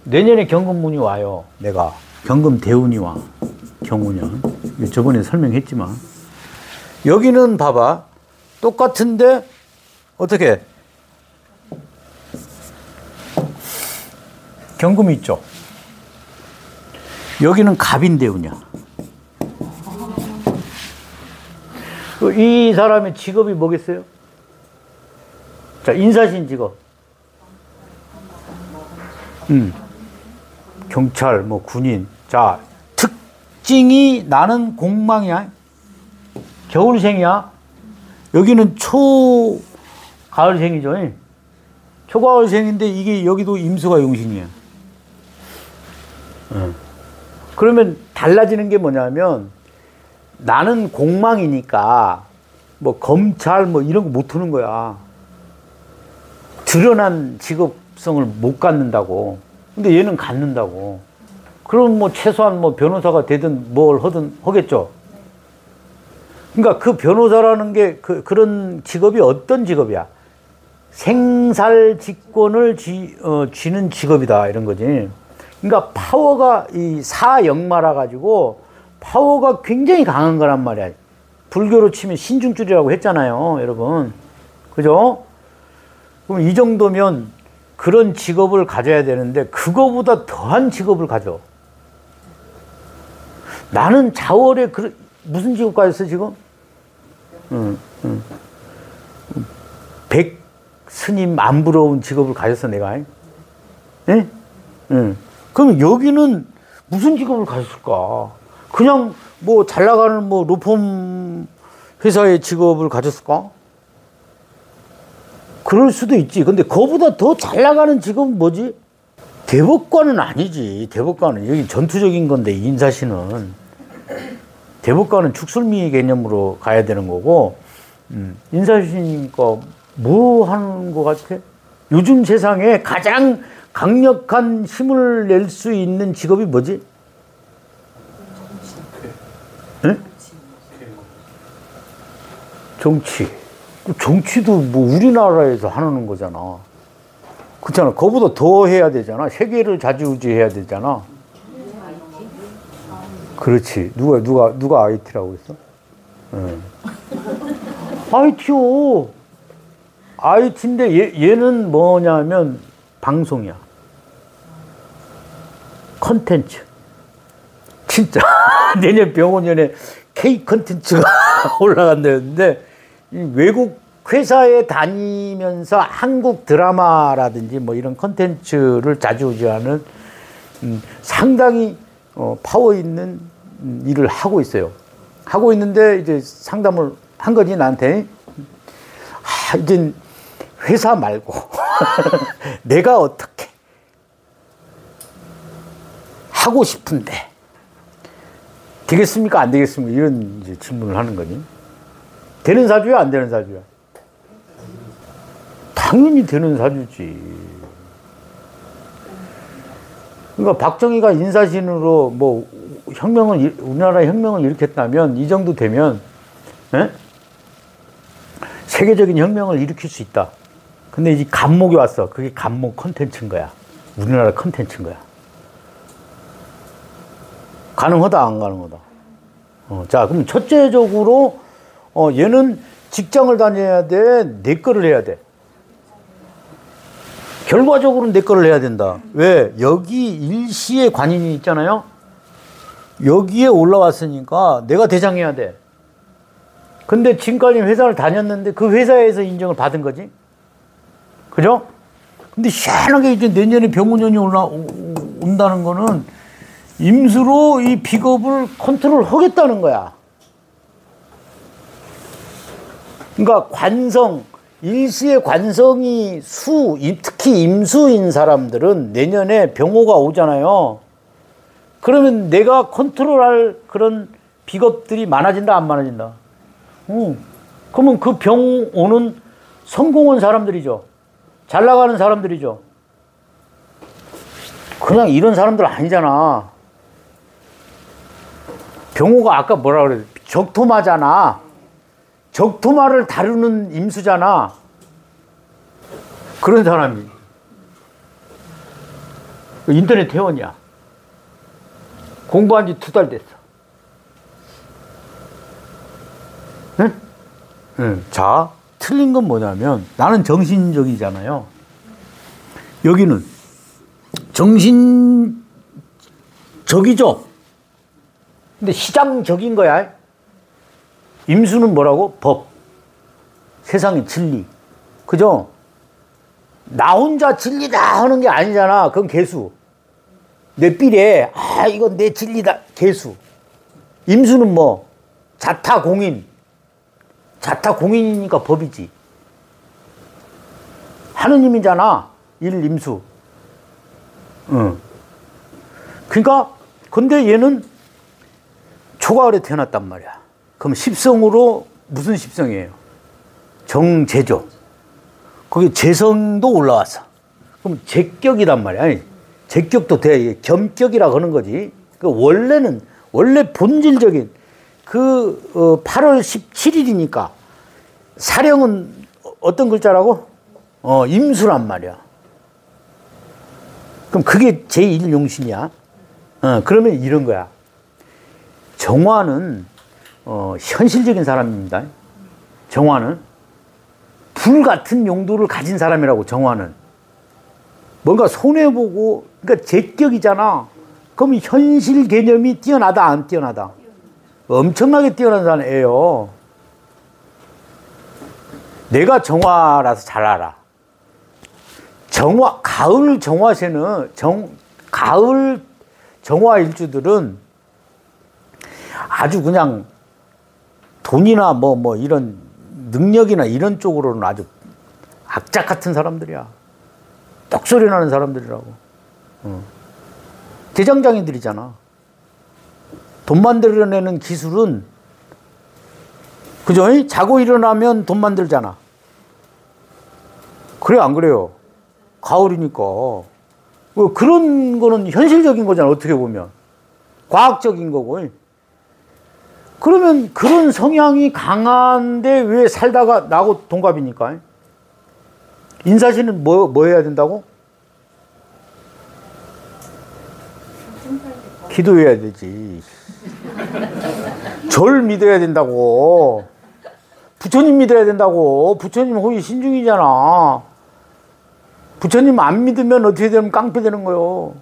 내년에 경금운이 와요. 내가. 경금 대운이 와. 경우년. 저번에 설명했지만. 여기는 봐봐. 똑같은데, 어떻게? 경금이 있죠? 여기는 갑인대운이야. 이 사람의 직업이 뭐겠어요? 자, 인사신 직업. 경찰, 뭐 군인. 자, 특징이 나는 공망이야. 겨울생이야. 여기는 초가을생이죠. 초가을생인데 이게 여기도 임수가 용신이에요. 그러면 달라지는 게 뭐냐면 나는 공망이니까 뭐 검찰 뭐 이런 거 못 하는 거야. 드러난 직업성을 못 갖는다고. 근데 얘는 갖는다고. 그럼 뭐 최소한 뭐 변호사가 되든 뭘 하든 하겠죠. 그러니까 그 변호사라는 게 그런 직업이 어떤 직업이야? 생살직권을 쥐는 직업이다 이런 거지. 그러니까 파워가 이 사역마라 가지고 파워가 굉장히 강한 거란 말이야. 불교로 치면 신중줄이라고 했잖아요, 여러분. 그죠? 그럼 이 정도면 그런 직업을 가져야 되는데 그거보다 더한 직업을 가져. 나는 자월에 무슨 직업 가졌어 지금? 백 스님 안 부러운 직업을 가졌어 내가. 예? 그럼 여기는 무슨 직업을 가졌을까? 그냥 뭐 잘 나가는 뭐 로펌 회사의 직업을 가졌을까? 그럴 수도 있지. 근데 그거보다 더 잘 나가는 직업은 뭐지? 대법관은 아니지. 대법관은 여기 전투적인 건데 인사신은 대법관은 축술미 개념으로 가야 되는 거고 인사신이니까 뭐 하는 것 같아? 요즘 세상에 가장 강력한 힘을 낼 수 있는 직업이 뭐지? 네? 정치. 정치도 뭐 우리나라에서 하는 거잖아. 그렇잖아. 그거보다 더 해야 되잖아. 세계를 좌지우지해야 되잖아. 그렇지. 누가 IT라고 했어? IT요. IT인데 얘는 뭐냐면 방송이야. 컨텐츠. 진짜 내년 병원년에 K 컨텐츠가 올라간다는데 외국 회사에 다니면서 한국 드라마라든지 뭐 이런 컨텐츠를 좌지우지하는 상당히 파워 있는 일을 하고 있어요. 하고 있는데 이제 상담을 한 거지 나한테. 이제 회사 말고 내가 어떻게 하고 싶은데 되겠습니까? 안 되겠습니까? 이런 이제 질문을 하는 거지. 되는 사주야? 안 되는 사주야? 당연히 되는 사주지. 그러니까 박정희가 인사신으로 뭐 우리나라 혁명을 일으켰다면 이 정도 되면 에? 세계적인 혁명을 일으킬 수 있다. 근데 이제 간목이 왔어. 그게 간목 컨텐츠인 거야. 우리나라 컨텐츠인 거야. 가능하다, 안 가능하다? 자, 그럼 첫째적으로, 얘는 직장을 다녀야 돼? 내 거를 해야 돼? 결과적으로는 내 거를 해야 된다. 왜? 여기 일시의 관인이 있잖아요? 여기에 올라왔으니까 내가 대장해야 돼. 근데 지금까지 회사를 다녔는데 그 회사에서 인정을 받은 거지. 그죠? 근데 희한하게 이제 내년에 병운년이 온다는 거는 임수로 이 비겁을 컨트롤 하겠다는 거야. 그러니까 관성, 일시의 관성이 특히 임수인 사람들은 내년에 병호가 오잖아요. 그러면 내가 컨트롤할 그런 비겁들이 많아진다, 안 많아진다? 그러면 그 병호는 성공한 사람들이죠. 잘 나가는 사람들이죠. 그냥 이런 사람들 아니잖아. 경호가 아까 뭐라 그래? 적토마잖아. 적토마를 다루는 임수잖아. 그런 사람이. 인터넷 회원이야. 공부한 지 2달 됐어. 응? 응. 자, 틀린 건 뭐냐면 나는 정신적이잖아요. 여기는 정신적이죠. 근데 시장적인 거야. 임수는 뭐라고? 법. 세상의 진리. 그죠? 나 혼자 진리다 하는 게 아니잖아. 그건 개수. 내 삘에 이건 내 진리다. 개수. 임수는 뭐? 자타공인. 자타공인이니까 법이지. 하느님이잖아. 일임수. 응. 그러니까 근데 얘는 초가을에 태어났단 말이야. 그럼 십성으로 무슨 십성이에요? 정제죠. 거기 재성도 올라왔어. 그럼 제격이단 말이야. 아니, 제격도 돼. 겸격이라고 하는 거지. 원래 본질적인 8월 17일이니까 사령은 어떤 글자라고? 임수란 말이야. 그럼 그게 제1용신이야. 그러면 이런 거야. 정화는 현실적인 사람입니다. 정화는 불같은 용도를 가진 사람이라고. 정화는 뭔가 손해보고, 그러니까 제격이잖아. 그럼 현실 개념이 뛰어나다 안 뛰어나다? 엄청나게 뛰어난 사람이에요. 내가 정화라서 잘 알아. 가을 정화세는 가을 정화 일주들은 아주 그냥 돈이나 뭐 이런 능력이나 이런 쪽으로는 아주 악착 같은 사람들이야. 떡소리 나는 사람들이라고. 대장장이들이잖아. 돈 만들어내는 기술은, 그죠? 자고 일어나면 돈 만들잖아. 그래, 안 그래요? 가을이니까. 그런 거는 현실적인 거잖아, 어떻게 보면. 과학적인 거고. 그러면 그런 성향이 강한데 왜 살다가 나하고 동갑이니까? 인사씨는 뭐 해야 된다고? 기도해야 되지. 절 믿어야 된다고. 부처님 믿어야 된다고. 부처님 호의 신중이잖아. 부처님 안 믿으면 어떻게 되면 깡패 되는 거요.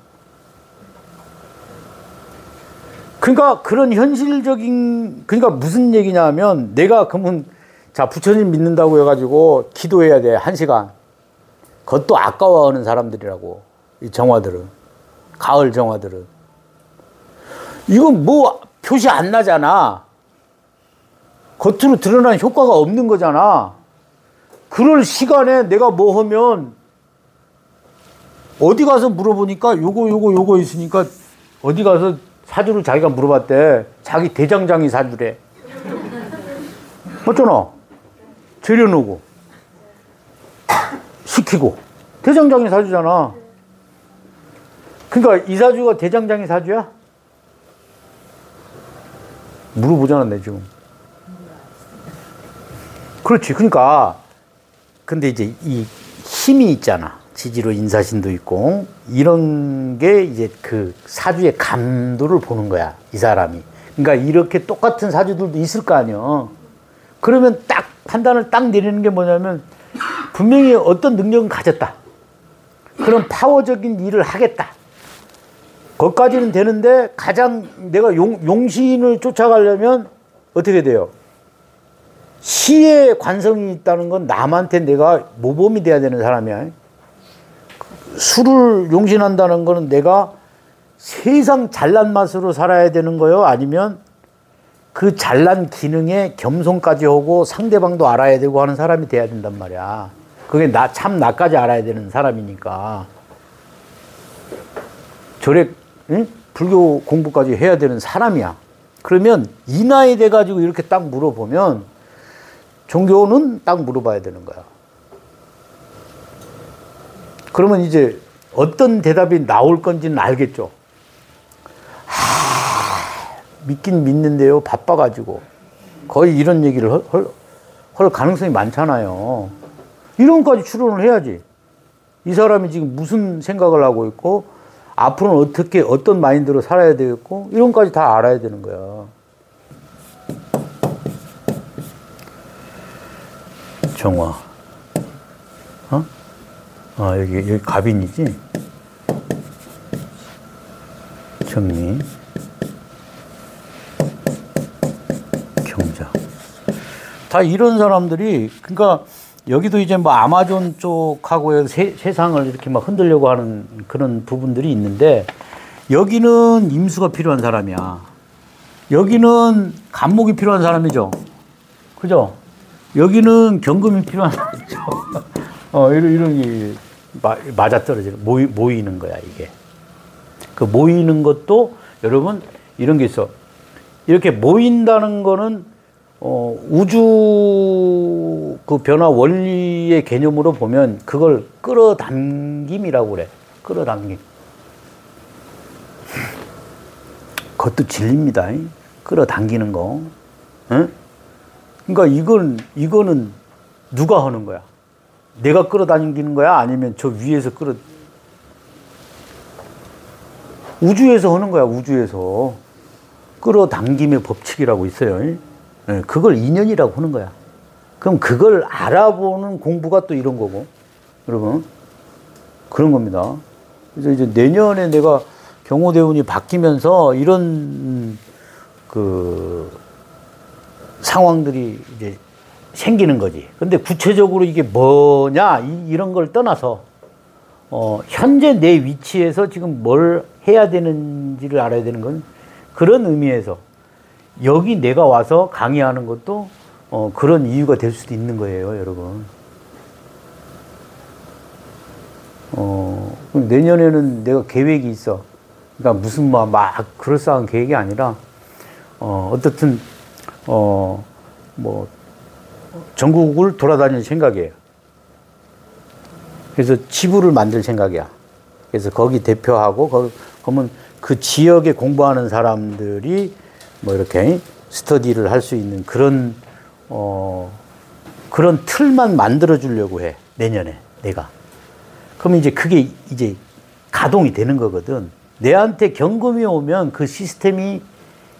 그러니까 그런 현실적인, 그러니까 무슨 얘기냐 하면, 내가 그러면 자 부처님 믿는다고 해가지고 기도해야 돼 1시간. 그것도 아까워하는 사람들이라고. 이 정화들은, 가을 정화들은. 이건 뭐 표시 안 나잖아. 겉으로 드러난 효과가 없는 거잖아. 그럴 시간에 내가 뭐 하면, 어디 가서 물어보니까 요거 있으니까, 어디 가서 사주를 자기가 물어봤대. 자기 대장장이 사주래. 맞잖아. 재려놓고 시키고 대장장이 사주잖아. 그러니까 이 사주가 대장장이 사주야? 물어보잖아, 내 지금. 그렇지. 그러니까 근데 이제 이 힘이 있잖아. 지지로 인사신도 있고, 이런 게 이제 그 사주의 감도를 보는 거야, 이 사람이. 그러니까 이렇게 똑같은 사주들도 있을 거 아니야. 그러면 딱 판단을 딱 내리는 게 뭐냐면, 분명히 어떤 능력은 가졌다. 그런 파워적인 일을 하겠다. 거기까지는 되는데, 가장 내가 용신을 쫓아가려면 어떻게 돼요? 시의 관성이 있다는 건 남한테 내가 모범이 돼야 되는 사람이야. 술을 용신한다는 거는 내가 세상 잘난 맛으로 살아야 되는 거요? 아니면 그 잘난 기능에 겸손까지 하고 상대방도 알아야 되고 하는 사람이 돼야 된단 말이야. 그게 나까지 알아야 되는 사람이니까. 절에, 응? 불교 공부까지 해야 되는 사람이야. 그러면 이 나이 돼가지고 이렇게 딱 물어보면 종교는 딱 물어봐야 되는 거야. 그러면 이제 어떤 대답이 나올 건지는 알겠죠. 믿긴 믿는데요. 바빠가지고. 거의 이런 얘기를 할 가능성이 많잖아요. 이런 것까지 추론을 해야지. 이 사람이 지금 무슨 생각을 하고 있고, 앞으로는 어떻게, 어떤 마인드로 살아야 되겠고, 이런 것까지 다 알아야 되는 거야. 정화. 어? 아, 여기 갑인이지? 정리. 경자. 다 이런 사람들이, 그러니까 여기도 이제 뭐 아마존 쪽하고 세상을 이렇게 막 흔들려고 하는 그런 부분들이 있는데, 여기는 임수가 필요한 사람이야. 여기는 간목이 필요한 사람이죠. 그죠? 여기는 경금이 필요한 사람이죠. 이런 게 맞아떨어지는, 모이는 거야, 이게. 그 모이는 것도 여러분 이런 게 있어. 이렇게 모인다는 거는 우주 그 변화 원리의 개념으로 보면 그걸 끌어당김이라고 그래. 끌어당김. 그것도 진리입니다. 끌어당기는 거. 응? 그러니까 이거는 누가 하는 거야? 내가 끌어당기는 거야? 아니면 저 위에서 우주에서 하는 거야, 우주에서. 끌어당김의 법칙이라고 있어요. 네, 그걸 인연이라고 하는 거야. 그럼 그걸 알아보는 공부가 또 이런 거고, 여러분. 그런 겁니다. 그래서 이제 내년에 내가 경호대운이 바뀌면서 이런 상황들이 이제 생기는 거지. 근데 구체적으로 이게 뭐냐, 이런 걸 떠나서, 현재 내 위치에서 지금 뭘 해야 되는지를 알아야 되는 건 그런 의미에서 여기 내가 와서 강의하는 것도 그런 이유가 될 수도 있는 거예요, 여러분. 내년에는 내가 계획이 있어. 그러니까 무슨 막 그럴싸한 계획이 아니라, 어떻든, 전국을 돌아다닐 생각이에요. 그래서 지부를 만들 생각이야. 그래서 거기 대표하고, 그러면 그 지역에 공부하는 사람들이 뭐 이렇게 스터디를 할 수 있는 그런 틀만 만들어 주려고 해. 내년에 내가. 그러면 이제 그게 이제 가동이 되는 거거든. 내한테 경금이 오면 그 시스템이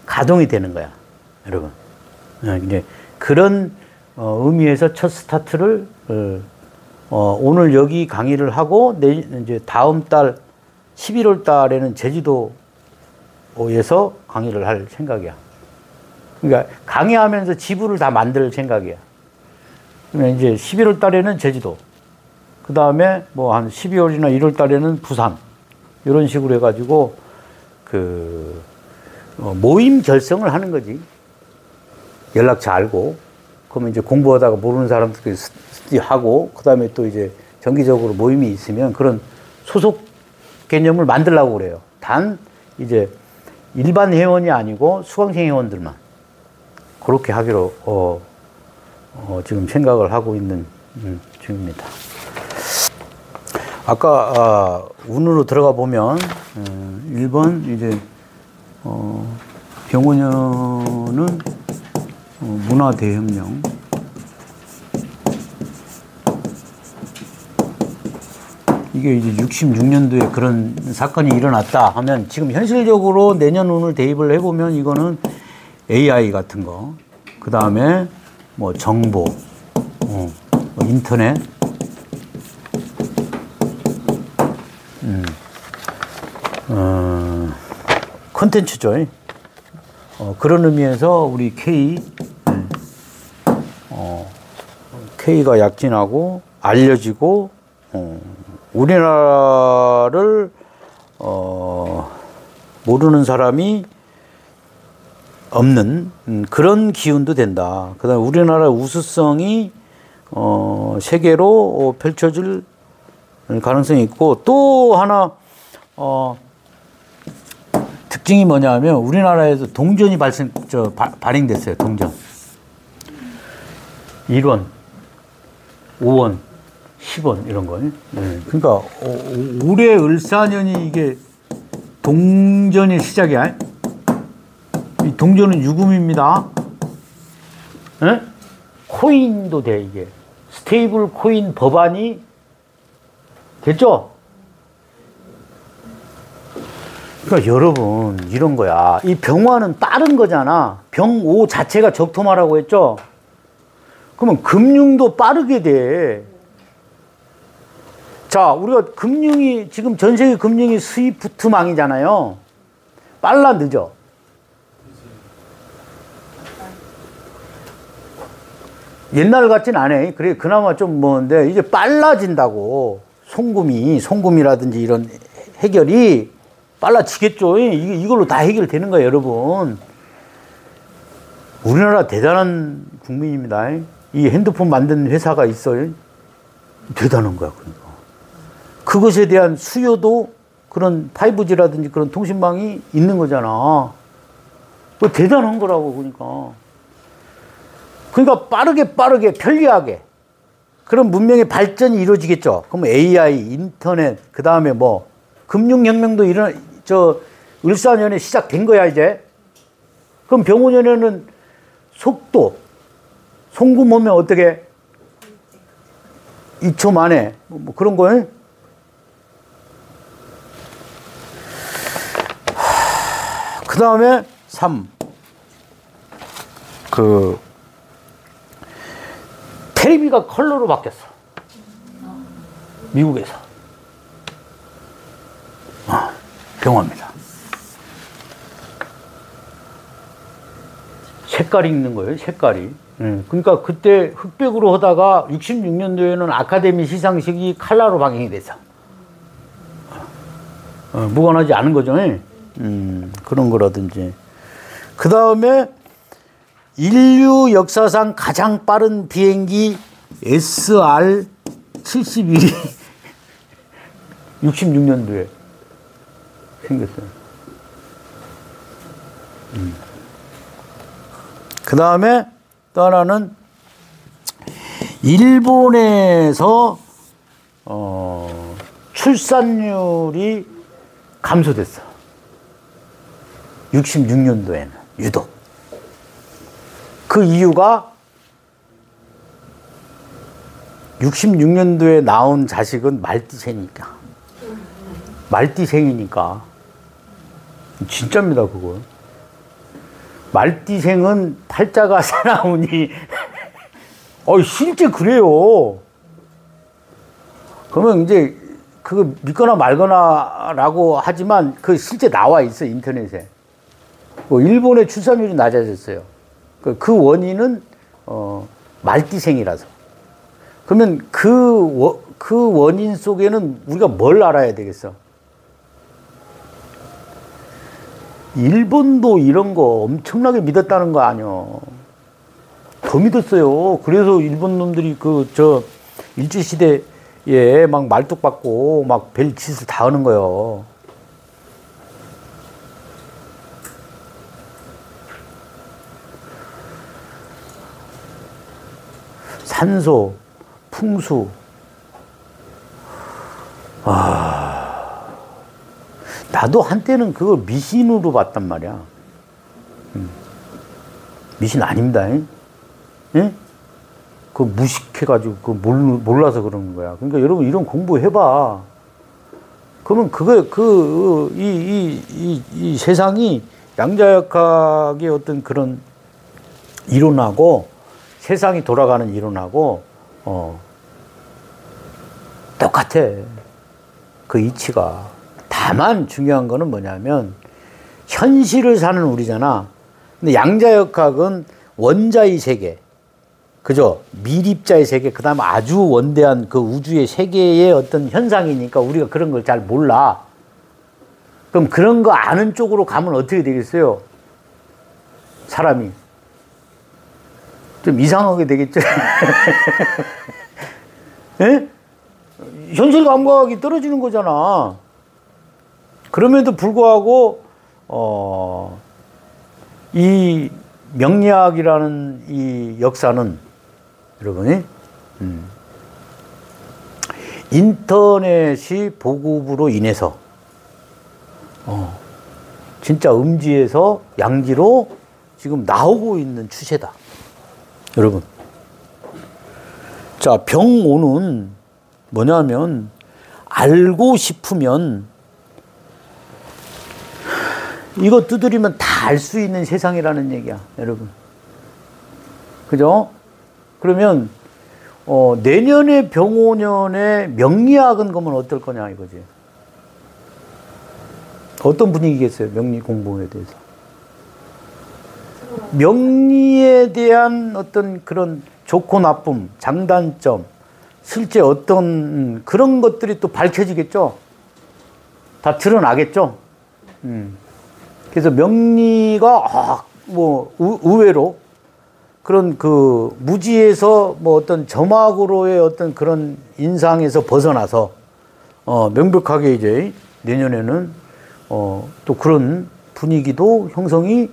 가동이 되는 거야, 여러분. 이제 그런 의미에서 첫 스타트를 오늘 여기 강의를 하고 이제 다음 달 11월 달에는 제주도에서 강의를 할 생각이야. 그러니까 강의하면서 지부를 다 만들 생각이야. 그러면 이제 11월 달에는 제주도, 그 다음에 뭐 한 12월이나 1월 달에는 부산, 이런 식으로 해가지고 모임 결성을 하는 거지. 연락처 알고, 그러면 이제 공부하다가 모르는 사람들끼리 스터디하고, 그 다음에 또 이제 정기적으로 모임이 있으면 그런 소속 개념을 만들려고 그래요. 단 이제 일반 회원이 아니고 수강생 회원들만 그렇게 하기로 지금 생각을 하고 있는 중입니다. 아까 운으로 들어가 보면 1번 이제 병원년은 문화대혁명, 이게 이제 66년도에 그런 사건이 일어났다 하면, 지금 현실적으로 내년 운을 대입을 해보면 이거는 AI 같은 거, 그 다음에 뭐 정보, 뭐 인터넷, 콘텐츠죠. 그런 의미에서 우리 K가 약진하고 알려지고, 우리나라를 모르는 사람이 없는 그런 기운도 된다. 그 다음에 우리나라의 우수성이 세계로 펼쳐질 가능성이 있고, 또 하나 특징이 뭐냐면 우리나라에서 동전이 발행됐어요. 동전 1원, 5원, 10원 이런 거. 그러니까 올해 을사년이 이게 동전의 시작이야. 이 동전은 유금입니다. 에? 코인도 돼, 이게. 스테이블 코인 법안이 됐죠? 그러니까 여러분, 이런 거야. 이 병화는 다른 거잖아. 병오 자체가 적토마라고 했죠? 그러면 금융도 빠르게 돼. 자, 우리가 금융이, 지금 전 세계 금융이 스위프트망이잖아요. 빨라, 늦어? 옛날 같진 않아. 그래, 그나마 좀 뭐인데, 이제 빨라진다고. 송금이라든지 이런 해결이 빨라지겠죠. 이걸로 다 해결되는 거예요, 여러분. 우리나라 대단한 국민입니다. 이 핸드폰 만든 회사가 있어요. 대단한 거야, 그러니까. 그것에 대한 수요도 그런 5G라든지 그런 통신망이 있는 거잖아. 그 대단한 거라고, 그러니까. 그러니까 빠르게 편리하게 그런 문명의 발전이 이루어지겠죠. 그럼 AI, 인터넷, 그 다음에 뭐 금융혁명도 을사년에 시작된 거야, 이제. 그럼 병오년에는 속도, 송금하면 어떻게? 2초 만에, 뭐 그런 거예요? 그 다음에 3. 테레비가 컬러로 바뀌었어. 미국에서. 병화입니다. 색깔이 있는 거예요, 색깔이. 그러니까 그때 흑백으로 하다가 66년도에는 아카데미 시상식이 컬러로 방영이 됐어. 무관하지 않은 거죠. 그런 거라든지. 그 다음에 인류 역사상 가장 빠른 비행기 SR-71이 66년도에 생겼어요. 그 다음에 또 하나는 일본에서 출산율이 감소됐어. 66년도에는 유독. 그 이유가 66년도에 나온 자식은 말띠생이니까. 말띠생이니까. 진짜입니다, 그거. 말띠생은 팔자가 사나우니, 실제 그래요. 그러면 이제, 그거 믿거나 말거나라고 하지만, 그 실제 나와 있어, 인터넷에. 일본의 출산율이 낮아졌어요. 그 원인은, 말띠생이라서. 그러면 그 원인 속에는 우리가 뭘 알아야 되겠어? 일본도 이런 거 엄청나게 믿었다는 거 아니요. 더 믿었어요. 그래서 일본 놈들이 일제시대에 막 말뚝 받고 막 별짓을 다 하는 거요. 산소, 풍수. 나도 한때는 그걸 미신으로 봤단 말이야. 미신 아닙니다. 예? 그 무식해가지고 몰라서 그러는 거야. 그러니까 여러분 이런 공부해봐. 그러면 이 세상이 양자역학의 어떤 그런 이론하고 세상이 돌아가는 이론하고 똑같아. 그 이치가. 다만 중요한 거는 뭐냐면 현실을 사는 우리잖아. 근데 양자역학은 원자의 세계, 그죠? 미립자의 세계, 그 다음에 아주 원대한 그 우주의 세계의 어떤 현상이니까 우리가 그런 걸 잘 몰라. 그럼 그런 거 아는 쪽으로 가면 어떻게 되겠어요? 사람이. 좀 이상하게 되겠죠? 예? 현실 감각이 떨어지는 거잖아. 그럼에도 불구하고, 이 명리학이라는 이 역사는, 여러분이, 인터넷이 보급으로 인해서, 진짜 음지에서 양지로 지금 나오고 있는 추세다. 여러분. 자, 병오는 뭐냐면 알고 싶으면 이거 두드리면 다 알 수 있는 세상이라는 얘기야, 여러분. 그죠? 그러면 내년에 병오년에 명리학은 그러면 어떨 거냐 이거지. 어떤 분위기겠어요, 명리 공부에 대해서? 명리에 대한 어떤 그런 좋고 나쁨, 장단점, 실제 어떤 그런 것들이 또 밝혀지겠죠? 다 드러나겠죠? 그래서 명리가 의외로 그런 그 무지에서 뭐 어떤 점학으로의 어떤 그런 인상에서 벗어나서 명백하게 이제 내년에는 또 그런 분위기도 형성이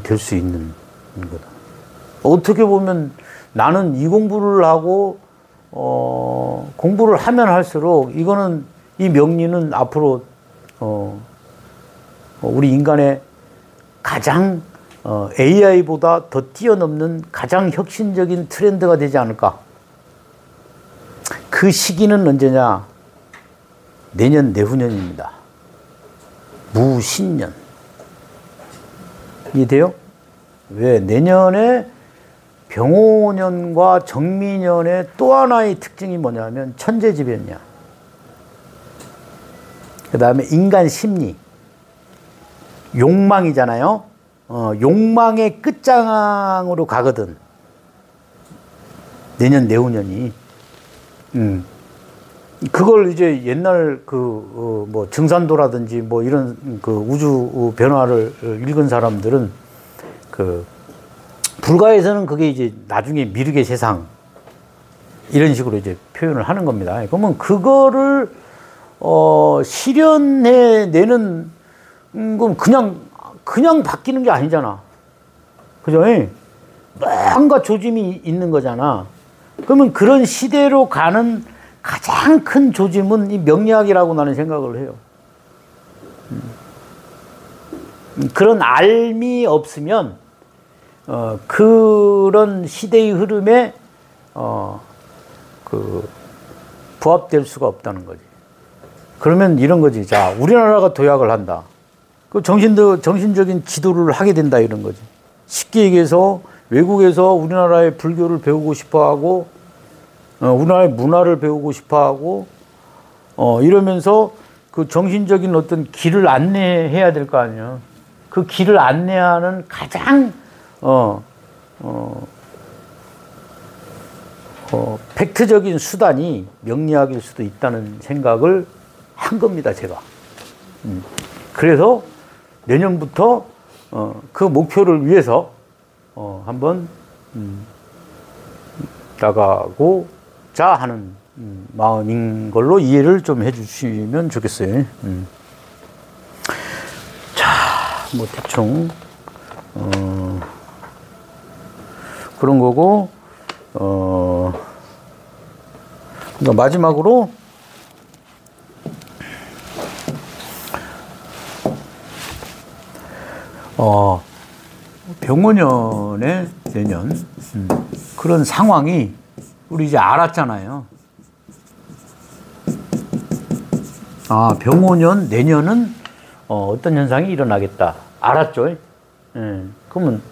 될 수 있는 거다. 어떻게 보면 나는 이 공부를 하고 공부를 하면 할수록 이거는 이 명리는 앞으로 우리 인간의 가장 AI보다 더 뛰어넘는 가장 혁신적인 트렌드가 되지 않을까. 그 시기는 언제냐? 내년 내후년입니다. 무신년. 이해돼요? 왜? 내년에 병오년과 정미년의 또 하나의 특징이 뭐냐면 천재지변이야. 그 다음에 인간 심리. 욕망이잖아요. 욕망의 끝장으로 가거든. 내년 내후년이. 그걸 이제 옛날 뭐 증산도라든지 뭐 이런 그 우주 변화를 읽은 사람들은 불가에서는 그게 이제 나중에 미륵의 세상 이런 식으로 이제 표현을 하는 겁니다. 그러면 그거를 실현해 내는 건 그냥 바뀌는 게 아니잖아. 그죠? 뭔가 조짐이 있는 거잖아. 그러면 그런 시대로 가는 가장 큰 조짐은 이 명리학이라고 나는 생각을 해요. 그런 알미 없으면 그런 시대의 흐름에 부합될 수가 없다는 거지. 그러면 이런 거지. 자, 우리나라가 도약을 한다. 그 정신적인 지도를 하게 된다 이런 거지. 쉽게 얘기해서 외국에서 우리나라의 불교를 배우고 싶어하고 우리나라의 문화를 배우고 싶어하고 이러면서 그 정신적인 어떤 길을 안내해야 될 거 아니야. 그 길을 안내하는 가장 팩트적인 수단이 명리학일 수도 있다는 생각을 한 겁니다, 제가. 그래서 내년부터 그 목표를 위해서 한번 나가고자 하는 마음인 걸로 이해를 좀 해주시면 좋겠어요. 자, 뭐 대충 그런 거고 그러니까 마지막으로 병오년의 내년 그런 상황이 우리 이제 알았잖아요. 병오년 내년은 어떤 현상이 일어나겠다. 알았죠? 그러면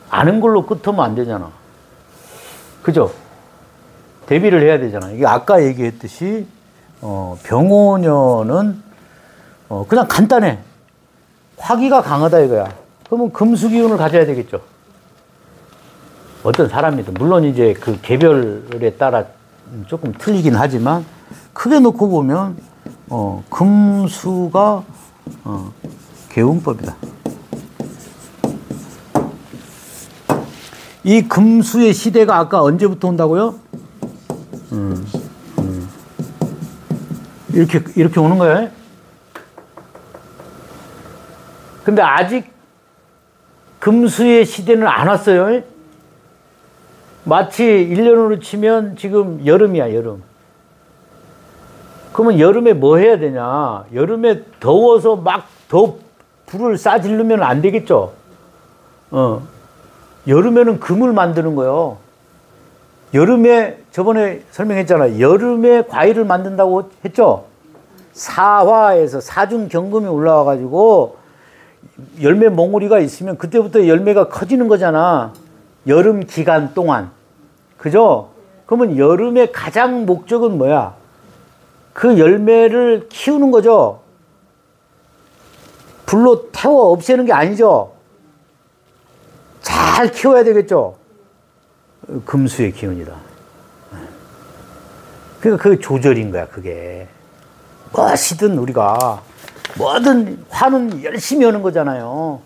아는 걸로 끝하면 안 되잖아. 그죠? 대비를 해야 되잖아. 이게 아까 얘기했듯이 병오년은 그냥 간단해. 화기가 강하다 이거야. 그러면 금수기운을 가져야 되겠죠. 어떤 사람이든. 물론 이제 그 개별에 따라 조금 틀리긴 하지만 크게 놓고 보면 금수가 개운법이다. 이 금수의 시대가 아까 언제부터 온다고요? 이렇게 오는 거예요. 근데 아직 금수의 시대는 안 왔어요. 마치 1년으로 치면 지금 여름이야, 여름. 그러면 여름에 뭐 해야 되냐? 여름에 더워서 막 더 불을 싸지르면 안 되겠죠? 여름에는 금을 만드는 거요. 여름에 저번에 설명했잖아. 여름에 과일을 만든다고 했죠. 사화에서 사중경금이 올라와 가지고 열매 몽우리가 있으면 그때부터 열매가 커지는 거잖아. 여름 기간 동안. 그죠? 그러면 여름의 가장 목적은 뭐야? 그 열매를 키우는 거죠. 불로 태워 없애는 게 아니죠. 잘 키워야 되겠죠. 금수의 기운이다. 그러니까 그게 조절인 거야, 그게. 무엇이든 우리가, 뭐든 화는 열심히 하는 거잖아요.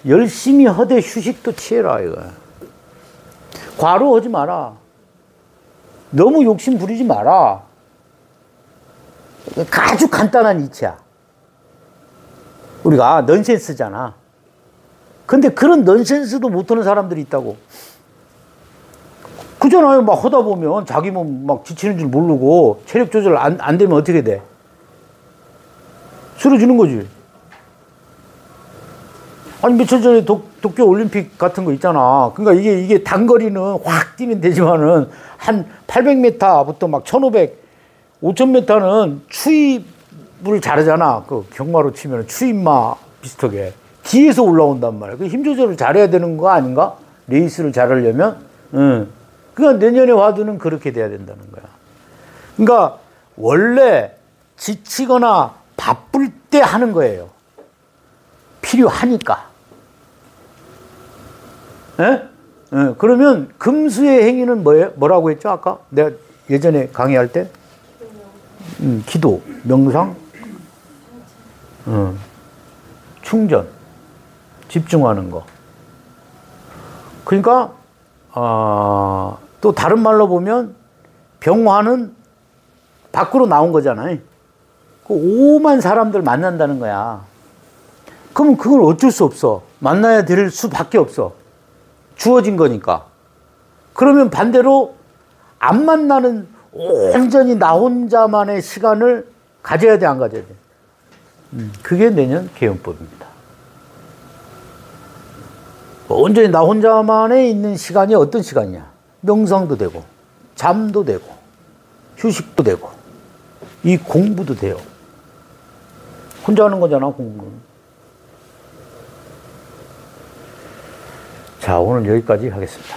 열심히 하되 휴식도 취해라, 이거. 과로하지 마라. 너무 욕심 부리지 마라. 아주 간단한 이치야. 우리가 넌센스잖아. 근데 그런 넌센스도 못하는 사람들이 있다고. 그잖아요. 막 하다 보면 자기 몸 막 지치는 줄 모르고 체력 조절 안 되면 어떻게 돼? 쓰러지는 거지. 아니, 며칠 전에 도쿄 올림픽 같은 거 있잖아. 그러니까 이게 단거리는 확 뛰면 되지만은 한 800m부터 막 1500, 5000m는 추입을 잘하잖아. 그 경마로 치면 추입마 비슷하게. 뒤에서 올라온단 말이야. 그 힘 조절을 잘해야 되는 거 아닌가? 레이스를 잘하려면? 그러니까 내년에 와드는 그렇게 돼야 된다는 거야. 그러니까 원래 지치거나 바쁠 때 하는 거예요. 필요하니까. 예? 그러면 금수의 행위는 뭐라고 했죠? 아까 내가 예전에 강의할 때? 기도, 명상, 충전, 집중하는 거. 그러니까 또 다른 말로 보면 병화는 밖으로 나온 거잖아요. 그 오만 사람들 만난다는 거야. 그러면 그걸 어쩔 수 없어. 만나야 될 수밖에 없어. 주어진 거니까. 그러면 반대로 안 만나는 온전히 나 혼자만의 시간을 가져야 돼, 안 가져야 돼? 그게 내년 개연법입니다. 온전히 나 혼자만에 있는 시간이 어떤 시간이냐? 명상도 되고, 잠도 되고, 휴식도 되고, 이 공부도 돼요. 혼자 하는 거잖아, 공부는. 자, 오늘 여기까지 하겠습니다.